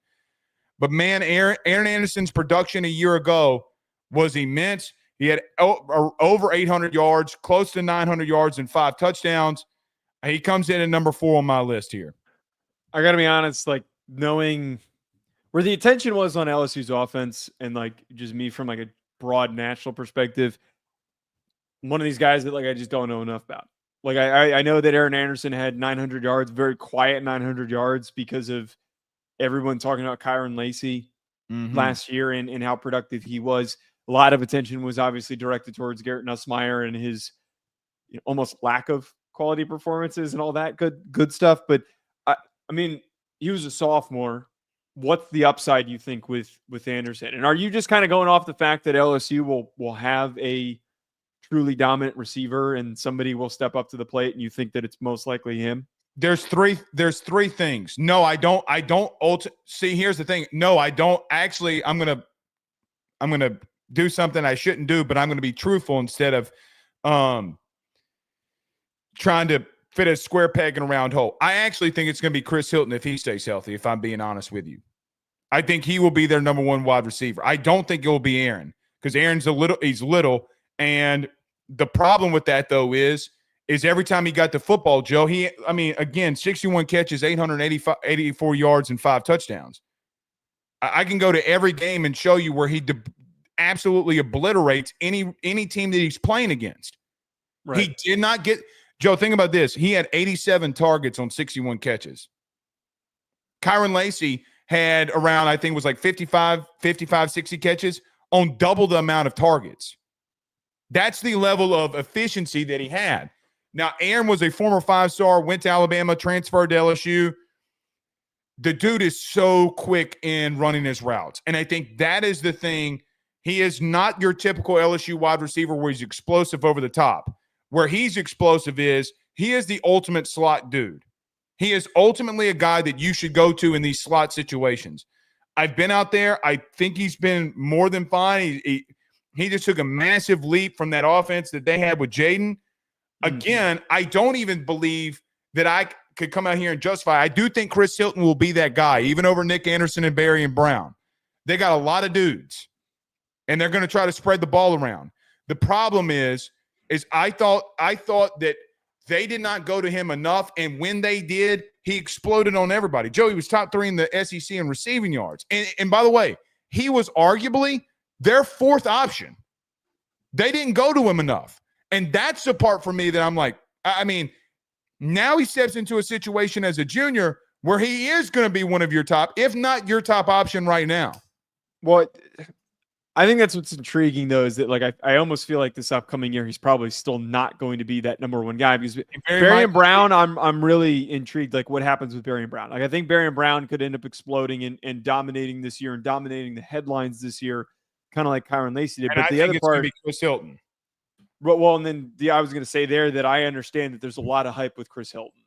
S1: But, man, Aaron Anderson's production a year ago was immense. He had over 800 yards, close to 900 yards and 5 touchdowns. He comes in at number 4 on my list here.
S2: I got to be honest, like, knowing where the attention was on LSU's offense and, like, just me from, like, a broad national perspective, one of these guys that, like, I just don't know enough about. Like, I know that Aaron Anderson had 900 yards, very quiet 900 yards because of everyone talking about Kyron Lacy last year and how productive he was. A lot of attention was obviously directed towards Garrett Nussmeier and his almost lack of quality performances and all that good stuff. But, I mean, he was a sophomore. What's the upside, you think, with Anderson? And are you just kind of going off the fact that LSU will have a truly dominant receiver and somebody will step up to the plate and you think that it's most likely him?
S1: There's three things. No, I don't see, here's the thing. No, I don't actually. I'm going to do something I shouldn't do, but I'm going to be truthful instead of trying to fit a square peg in a round hole. I actually think it's going to be Chris Hilton if he stays healthy, if I'm being honest with you. I think he will be their number 1 wide receiver. I don't think it will be Aaron because Aaron's he's little. And the problem with that, though, is every time he got the football, Joe, again, 61 catches, 84 yards, and 5 touchdowns. I can go to every game and show you where he absolutely obliterates any team that he's playing against. Right. He did not get – Joe, think about this. He had 87 targets on 61 catches. Kyron Lacy had around, I think it was like 55, 60 catches on double the amount of targets. That's the level of efficiency that he had. Now, Aaron was a former 5-star, went to Alabama, transferred to LSU. The dude is so quick in running his routes. And I think that is the thing. He is not your typical LSU wide receiver where he's explosive over the top. Where he's explosive is he is the ultimate slot dude. He is ultimately a guy that you should go to in these slot situations. I've been out there. I think he's been more than fine. He just took a massive leap from that offense that they had with Jaden. Again, I don't even believe that I could come out here and justify. I do think Chris Hilton will be that guy, even over Nick Anderson and Barry and Brown. They got a lot of dudes, and they're going to try to spread the ball around. The problem is I thought that they did not go to him enough. And when they did, he exploded on everybody. Joe, he was top 3 in the SEC in receiving yards. And by the way, he was arguably their 4th option. They didn't go to him enough. And that's the part for me that I'm like, I mean, now he steps into a situation as a junior where he is going to be one of your top, if not your top option right now.
S2: Well, I think that's what's intriguing, though, is that like I almost feel like this upcoming year he's probably still not going to be that number 1 guy, because Barion Brown, I'm really intrigued like what happens with Barion Brown. Like I think Barion Brown could end up exploding and dominating this year and dominating the headlines this year, kind of like Kyron Lacey did.
S1: And
S2: but
S1: the other part, be Chris Hilton.
S2: Well, and then I was going to say there that I understand that there's a lot of hype with Chris Hilton.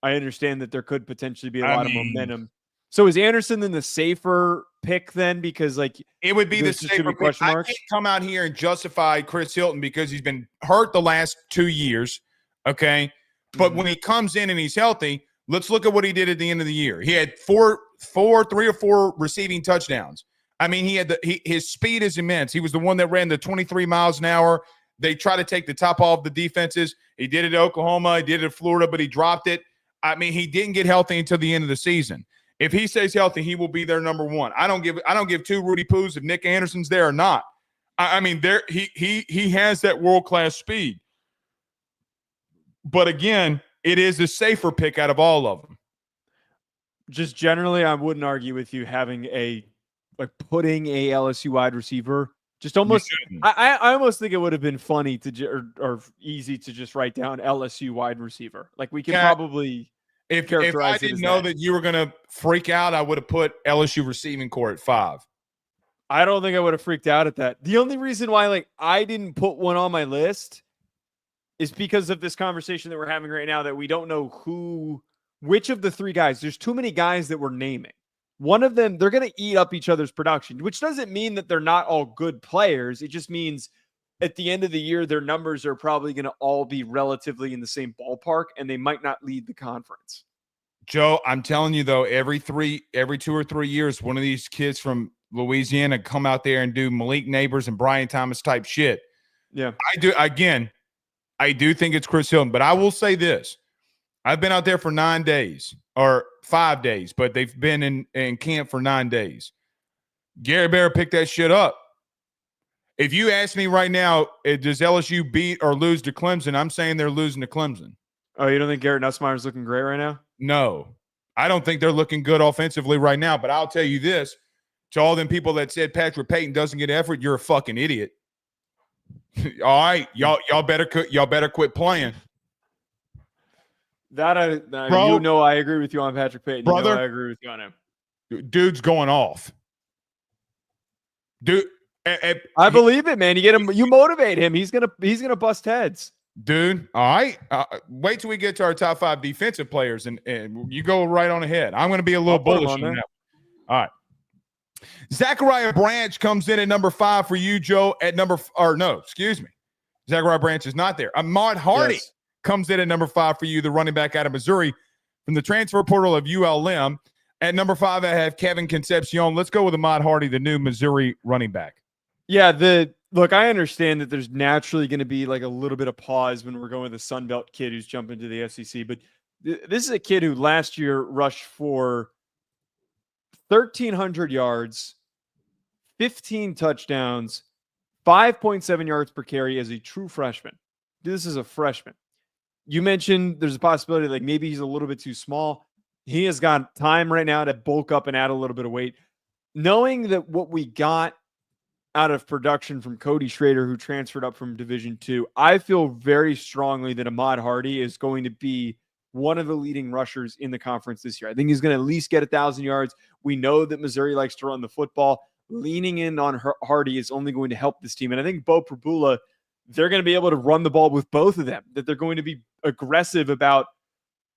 S2: I understand that there could potentially be a lot of momentum. So is Anderson then the safer pick then? Because like
S1: it would be the safer pick. I can't come out here and justify Chris Hilton because he's been hurt the last 2 years. Okay. But when he comes in and he's healthy, let's look at what he did at the end of the year. He had 3 or 4 receiving touchdowns. I mean, his speed is immense. He was the one that ran the 23 miles an hour. They try to take the top off the defenses. He did it at Oklahoma. He did it at Florida, but he dropped it. I mean, he didn't get healthy until the end of the season. If he stays healthy, he will be their number 1. I don't give 2 Rudy Poos if Nick Anderson's there or not. I mean, he has that world-class speed. But again, it is the safer pick out of all of them.
S2: Just generally, I wouldn't argue with you having putting a LSU wide receiver. Just almost, I almost think it would have been funny or easy to just write down LSU wide receiver. Like we could probably,
S1: if I didn't know that you were going to freak out, I would have put LSU receiving core at 5.
S2: I don't think I would have freaked out at that. The only reason why I didn't put one on my list is because of this conversation that we're having right now that we don't know which of the 3 guys. There's too many guys that we're naming. One of them, they're going to eat up each other's production, which doesn't mean that they're not all good players. It just means at the end of the year, their numbers are probably going to all be relatively in the same ballpark, and they might not lead the conference.
S1: Joe, I'm telling you, though, every 2 or 3 years, one of these kids from Louisiana come out there and do Malik Neighbors and Brian Thomas type shit.
S2: Yeah.
S1: I do think it's Chris Hilton, but I will say this. I've been out there for 9 days or 5 days, but they've been in camp for 9 days. Gary Bear picked that shit up. If you ask me right now, does LSU beat or lose to Clemson? I'm saying they're losing to Clemson.
S2: Oh, you don't think Garrett Nussmeier's looking great right now?
S1: No. I don't think they're looking good offensively right now, but I'll tell you this. To all them people that said Patrick Payton doesn't get effort, you're a fucking idiot. All right, y'all better quit playing.
S2: Bro, you know I agree with you on Patrick Payton.
S1: Brother,
S2: you know I agree with you on him.
S1: Dude's going off. Dude,
S2: I believe it, man. You motivate him. He's gonna bust heads.
S1: Dude, all right. Wait till we get to our top 5 defensive players, and you go right on ahead. I'm going to be a little bullish on that. All right. Zachariah Branch comes in at number 5 for you, Joe. Zachariah Branch is not there. Ahmad Hardy comes in at number 5 for you, the running back out of Missouri from the transfer portal of ULM. At number 5, I have Kevin Concepcion. Let's go with Ahmad Hardy, the new Missouri running back.
S2: Yeah, look, I understand that there's naturally going to be like a little bit of pause when we're going with a Sun Belt kid who's jumping to the SEC, but this is a kid who last year rushed for 1,300 yards, 15 touchdowns, 5.7 yards per carry as a true freshman. This is a freshman. You mentioned there's a possibility like maybe he's a little bit too small. He has got time right now to bulk up and add a little bit of weight. Knowing that what we got out of production from Cody Schrader, who transferred up from Division II, I feel very strongly that Ahmad Hardy is going to be one of the leading rushers in the conference this year. I think he's going to at least get 1,000 yards. We know that Missouri likes to run the football. Leaning in on Hardy is only going to help this team. And I think Bo Prabula, they're going to be able to run the ball with both of them, that they're going to be aggressive about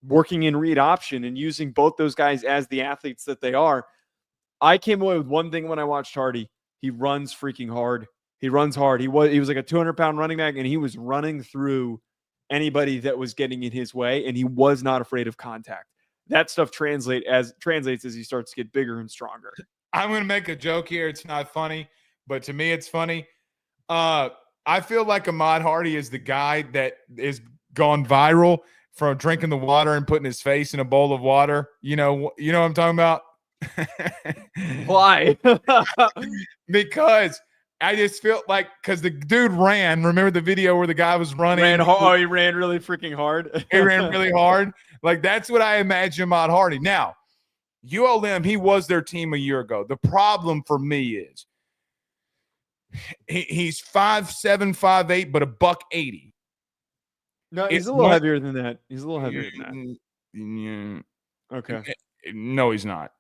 S2: working in read option and using both those guys as the athletes that they are. I came away with one thing when I watched Hardy. He runs freaking hard. He runs hard. He was like a 200-pound running back, and he was running through anybody that was getting in his way, and he was not afraid of contact. That stuff translates as he starts to get bigger and stronger.
S1: I'm going to make a joke here. It's not funny, but to me it's funny. I feel like Ahmad Hardy is the guy that is gone viral from drinking the water and putting his face in a bowl of water. You know what I'm talking about?
S2: Why?
S1: Because I just felt like because the dude ran. Remember the video where the guy was running?
S2: He ran really freaking hard.
S1: He ran really hard. Like that's what I imagine Ahmad Hardy. Now, ULM, he was their team a year ago. The problem for me is he's 5'7", 5'8", but $180.
S2: No, he's a little heavier than that. He's a little heavier than that.
S1: Yeah.
S2: Okay.
S1: No, he's not.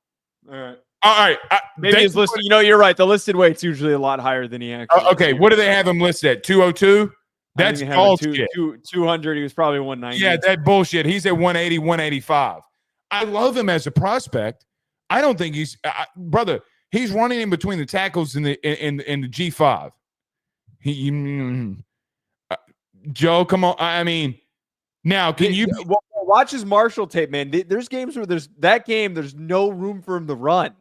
S2: All right.
S1: All right.
S2: Maybe his listed. You're right. The listed weight's usually a lot higher than he actually.
S1: Okay. What do they have him listed at? 202. That's bullshit.
S2: 200. He was probably 190.
S1: Yeah, that bullshit. He's at 180, 185. I love him as a prospect. I don't think he's brother. He's running in between the tackles in the G5. Joe, come on. I mean, now can you
S2: watch his Marshall tape, man? There's games where there's no room for him to run.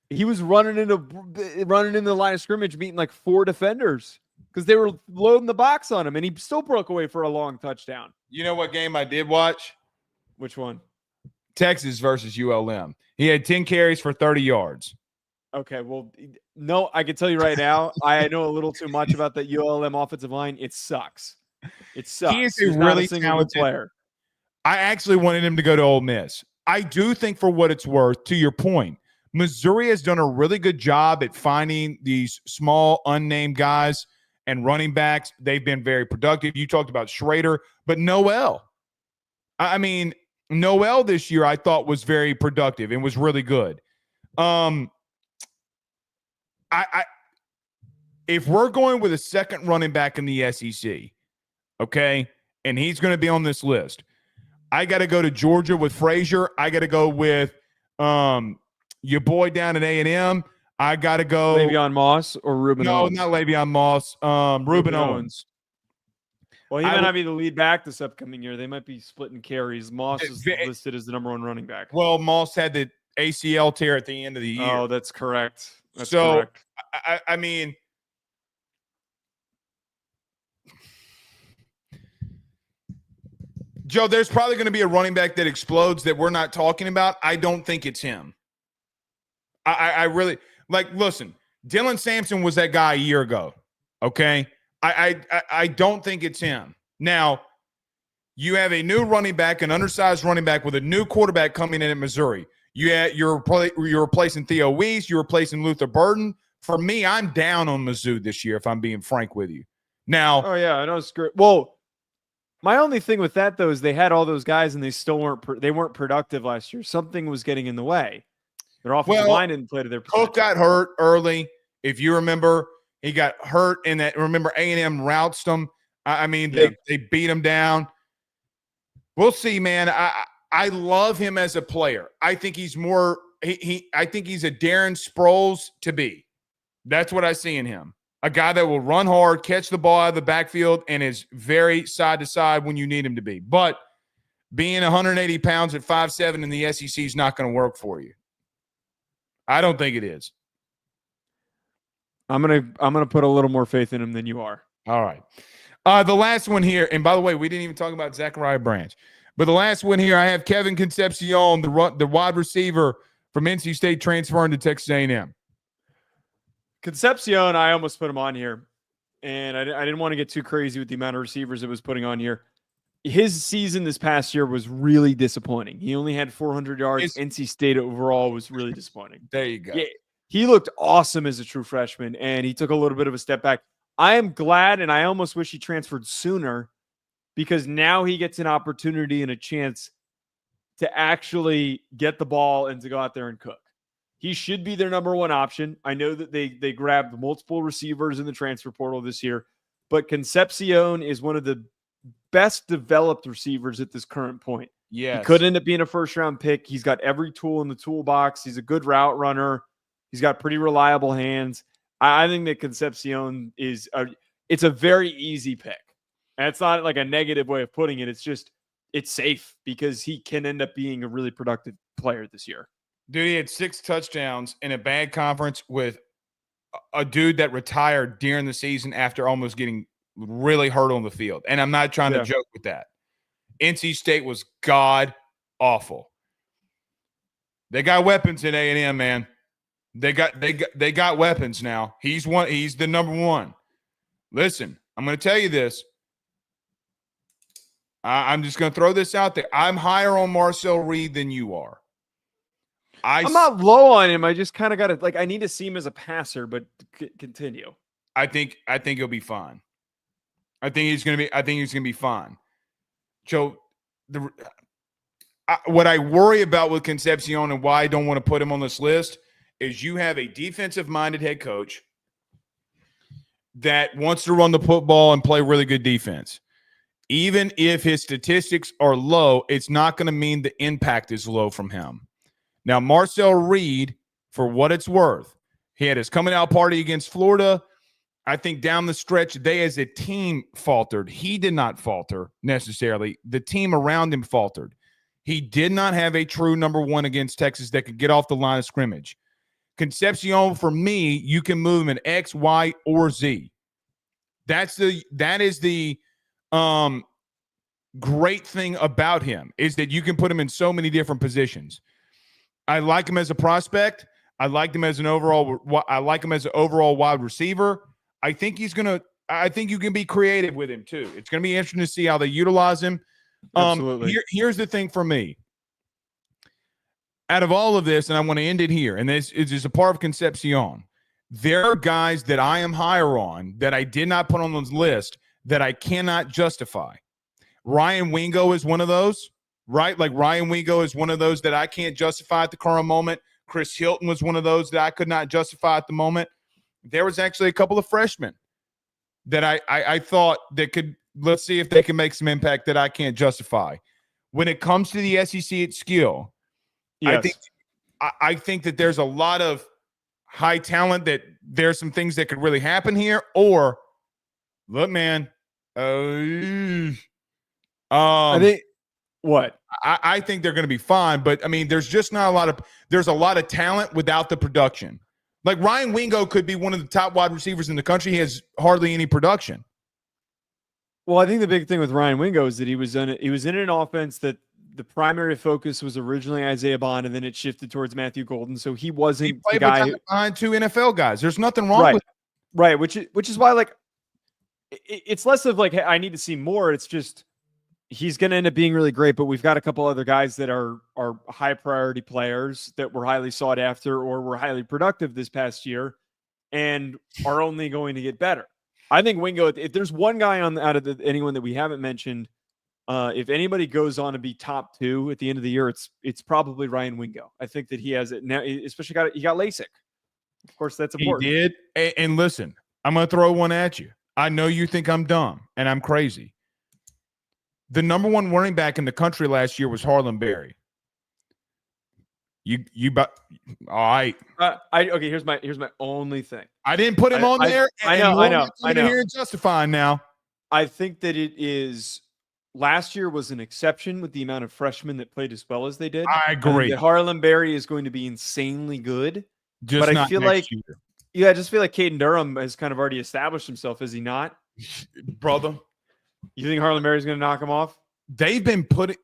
S2: He was running in the line of scrimmage, meeting like 4 defenders because they were loading the box on him, and he still broke away for a long touchdown.
S1: You know what game I did watch?
S2: Which one?
S1: Texas versus ULM. He had 10 carries for 30 yards.
S2: Okay, well, no, I can tell you right now, I know a little too much about the ULM offensive line. It sucks. It sucks.
S1: He is a really talented player. I actually wanted him to go to Ole Miss. I do think, for what it's worth, to your point, Missouri has done a really good job at finding these small, unnamed guys and running backs. They've been very productive. You talked about Schrader, but Noel. I mean, Noel this year I thought was very productive and was really good. If we're going with a second running back in the SEC, okay, and he's going to be on this list, I got to go to Georgia with Frazier. I got to go with your boy down at A&M. I got to go
S2: Le'Veon Moss or Ruben Owens.
S1: No, not Le'Veon Moss. Ruben Owens.
S2: Well, he might not be the lead back this upcoming year. They might be splitting carries. Moss is listed as the number 1 running back.
S1: Well, Moss had the ACL tear at the end of the year.
S2: Oh, that's correct. That's correct.
S1: I mean, Joe, there's probably going to be a running back that explodes that we're not talking about. I don't think it's him. I really listen, Dylan Sampson was that guy a year ago. Okay. I don't think it's him. Now, you have a new running back, an undersized running back with a new quarterback coming in at Missouri. You're replacing Theo Weiss. You're replacing Luther Burden. For me, I'm down on Mizzou this year, if I'm being frank with you. Now,
S2: oh yeah, I know it's great. Well, my only thing with that though is they had all those guys and they still weren't productive last year. Something was getting in the way. Their offensive line didn't play to their potential.
S1: Cook got hurt early. If you remember, he got hurt in that. Remember, A&M routes them. I mean, they beat him down. We'll see, man. I love him as a player. I think he's more. I think he's a Darren Sproles to be. That's what I see in him. A guy that will run hard, catch the ball out of the backfield, and is very side to side when you need him to be. But being 180 pounds at 5'7" in the SEC is not going to work for you. I don't think it is.
S2: I'm gonna put a little more faith in him than you are.
S1: All right. The last one here, and by the way, we didn't even talk about Zachariah Branch. But the last one here, I have Kevin Concepcion, the wide receiver from NC State, transferring to Texas A&M.
S2: Concepcion, I almost put him on here, and I didn't want to get too crazy with the amount of receivers it was putting on here. His season this past year was really disappointing. He only had 400 yards. NC State overall was really disappointing.
S1: There you go.
S2: Yeah, he looked awesome as a true freshman, and he took a little bit of a step back. I am glad, and I almost wish he transferred sooner, because now he gets an opportunity and a chance to actually get the ball and to go out there and cook. He should be their number 1 option. I know that they grabbed multiple receivers in the transfer portal this year, but Concepcion is one of the best developed receivers at this current point.
S1: Yes.
S2: He could end up being a first-round pick. He's got every tool in the toolbox. He's a good route runner. He's got pretty reliable hands. I think that Concepcion it's a very easy pick. And it's not like a negative way of putting it. It's just, it's safe because he can end up being a really productive player this year.
S1: Dude, he had 6 touchdowns in a bad conference with a dude that retired during the season after almost getting really hurt on the field. And I'm not trying to joke with that. NC State was god awful. They got weapons in A&M, man. They got weapons now. He's the number one. Listen, I'm going to tell you this. I'm just going to throw this out there. I'm higher on Marcel Reed than you are.
S2: I'm not low on him. I just kind of got to I need to see him as a passer, but continue.
S1: I think he'll be fine. I think he's going to be fine. So what I worry about with Concepcion and why I don't want to put him on this list is you have a defensive-minded head coach that wants to run the football and play really good defense. Even if his statistics are low, it's not going to mean the impact is low from him. Now, Marcel Reed, for what it's worth, he had his coming out party against Florida. I think down the stretch, they as a team faltered. He did not falter necessarily. The team around him faltered. He did not have a true number one against Texas that could get off the line of scrimmage. Concepcion, for me, you can move him in X, Y, or Z. That is the great thing about him, is that you can put him in so many different positions. I like him as a prospect. I like him as an overall wide receiver. I think you can be creative with him too. It's going to be interesting to see how they utilize him.
S2: Absolutely.
S1: Here's the thing for me. Out of all of this, and I want to end it here, and this is a part of Concepcion, there are guys that I am higher on that I did not put on this list that I cannot justify. Ryan Wingo is one of those, right? Like Ryan Wingo is one of those that I can't justify at the current moment. Chris Hilton was one of those that I could not justify at the moment. There was actually a couple of freshmen that I thought that could, let's see if they can make some impact that I can't justify. When it comes to the SEC at skill, yes. I think that there's a lot of high talent, that there's some things that could really happen here. Or, look, man, I think what? I think they're going to be fine, but I mean, there's just not a lot of – there's a lot of talent without the production. Like Ryan Wingo could be one of the top wide receivers in the country. He has hardly any production.
S2: Well, I think the big thing with Ryan Wingo is that he was in an offense that the primary focus was originally Isaiah Bond, and then it shifted towards Matthew Golden. So he wasn't the guy
S1: behind two NFL guys. There's nothing wrong with it.
S2: Right, which is why, like, it's less of like, hey, I need to see more. It's just he's going to end up being really great, but we've got a couple other guys that are high priority players that were highly sought after or were highly productive this past year and are only going to get better. I think Wingo, if there's one guy out of anyone that we haven't mentioned, if anybody goes on to be top two at the end of the year, it's probably Ryan Wingo. I think that he has it now, especially he got LASIK. Of course, that's important.
S1: He did. And listen, I'm going to throw one at you. I know you think I'm dumb and I'm crazy. The number one running back in the country last year was Harlan Berry. All right.
S2: Okay. Here's my only thing.
S1: I didn't put him on there.
S2: I know.
S1: Here and justifying now.
S2: I think that it is. Last year was an exception with the amount of freshmen that played as well as they did.
S1: I agree.
S2: Harlan Berry is going to be insanely good.
S1: But I feel like,
S2: I just feel like Caden Durham has kind of already established himself. Is he not,
S1: brother?
S2: You think Harlan Berry is going to knock him off?
S1: They've been putting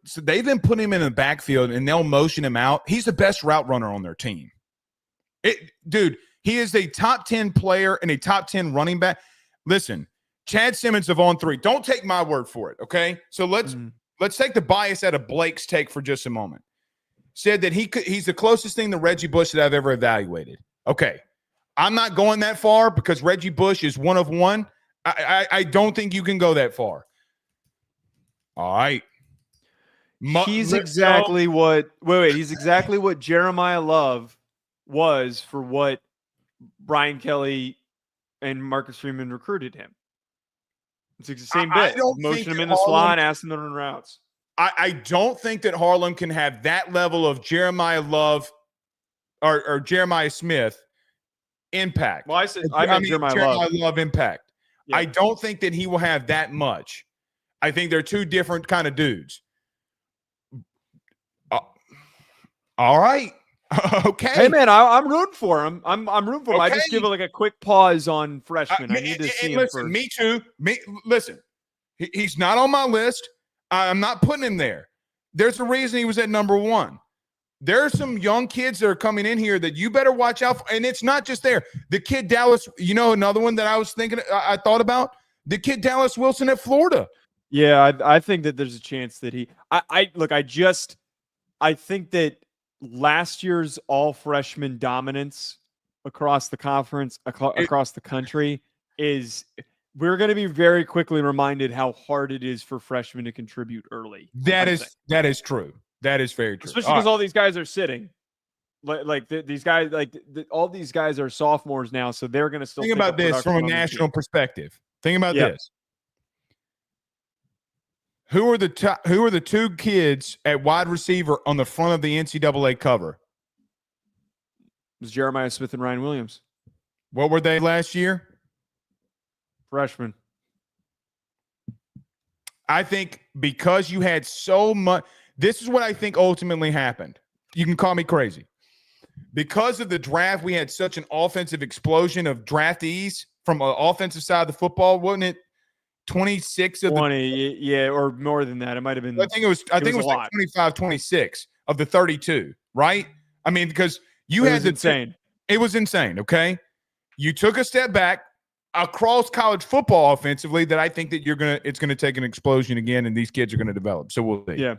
S1: him in the backfield and they'll motion him out. He's the best route runner on their team. Dude, he is a top 10 player and a top 10 running back. Listen, Chad Simmons of On 3. Don't take my word for it, okay? So let's take the bias out of Blake's take for just a moment. Said that he's the closest thing to Reggie Bush that I've ever evaluated. Okay. I'm not going that far because Reggie Bush is one of one. I don't think you can go that far. All right.
S2: He's exactly what Jeremiah Love was for what Brian Kelly and Marcus Freeman recruited him. It's the same bit. Motion him in the slot, ask him to run routes.
S1: I don't think that Harlan can have that level of Jeremiah Love or Jeremiah Smith impact.
S2: Well, I mean Jeremiah
S1: Love impact. Yeah. I don't think that he will have that much. I think they're two different kind of dudes. All right. Okay.
S2: Hey man, I'm rooting for him. I'm rooting for him. I just
S1: Okay.
S2: give it like a quick pause on freshman. I need to see him
S1: listen,
S2: first.
S1: me too. Listen, he's not on my list. I'm not putting him there. There's a reason he was at number 1. There are some young kids that are coming in here that you better watch out for. And it's not just there. The kid Dallas, another one that I was thinking, I thought about, the kid Dallas Wilson at Florida.
S2: Yeah, I think that there's a chance that I think that last year's all freshman dominance across the conference, across the country we're going to be very quickly reminded how hard it is for freshmen to contribute early.
S1: That is true. That is very true.
S2: Especially because all these guys are sitting. These guys, all these guys are sophomores now, so they're going to still
S1: think about this from a national perspective. Think about this. Who are the 2 kids at wide receiver on the front of the NCAA cover?
S2: It was Jeremiah Smith and Ryan Williams.
S1: What were they last year?
S2: Freshmen.
S1: I think because you had so much – this is what I think ultimately happened. You can call me crazy. Because of the draft, we had such an offensive explosion of draftees from an offensive side of the football, wasn't it? 26 of
S2: 20, yeah, or more than that. It might have been.
S1: I think it was like 25, 26 of the 32, right? I mean, because you had
S2: insane.
S1: It was insane, okay? You took a step back across college football offensively that I think that it's gonna take an explosion again, and these kids are gonna develop. So we'll see.
S2: Yeah.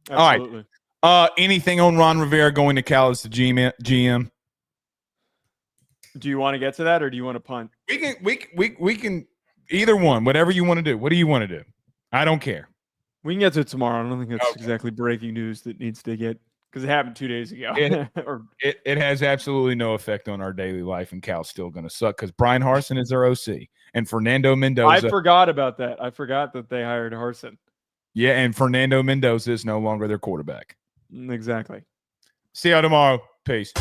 S2: Absolutely.
S1: All right. Anything on Ron Rivera going to Cal as the GM?
S2: Do you want to get to that, or do you want to punt?
S1: We can either one, whatever you want to do. What do you want to do? I don't care.
S2: We can get to it tomorrow. I don't think that's exactly breaking news that needs to get, because it happened 2 days ago.
S1: It has absolutely no effect on our daily life, and Cal's still going to suck because Brian Harsin is their OC, and Fernando Mendoza.
S2: I forgot about that. I forgot that they hired Harsin.
S1: Yeah, and Fernando Mendoza is no longer their quarterback.
S2: Exactly.
S1: See y'all tomorrow. Peace.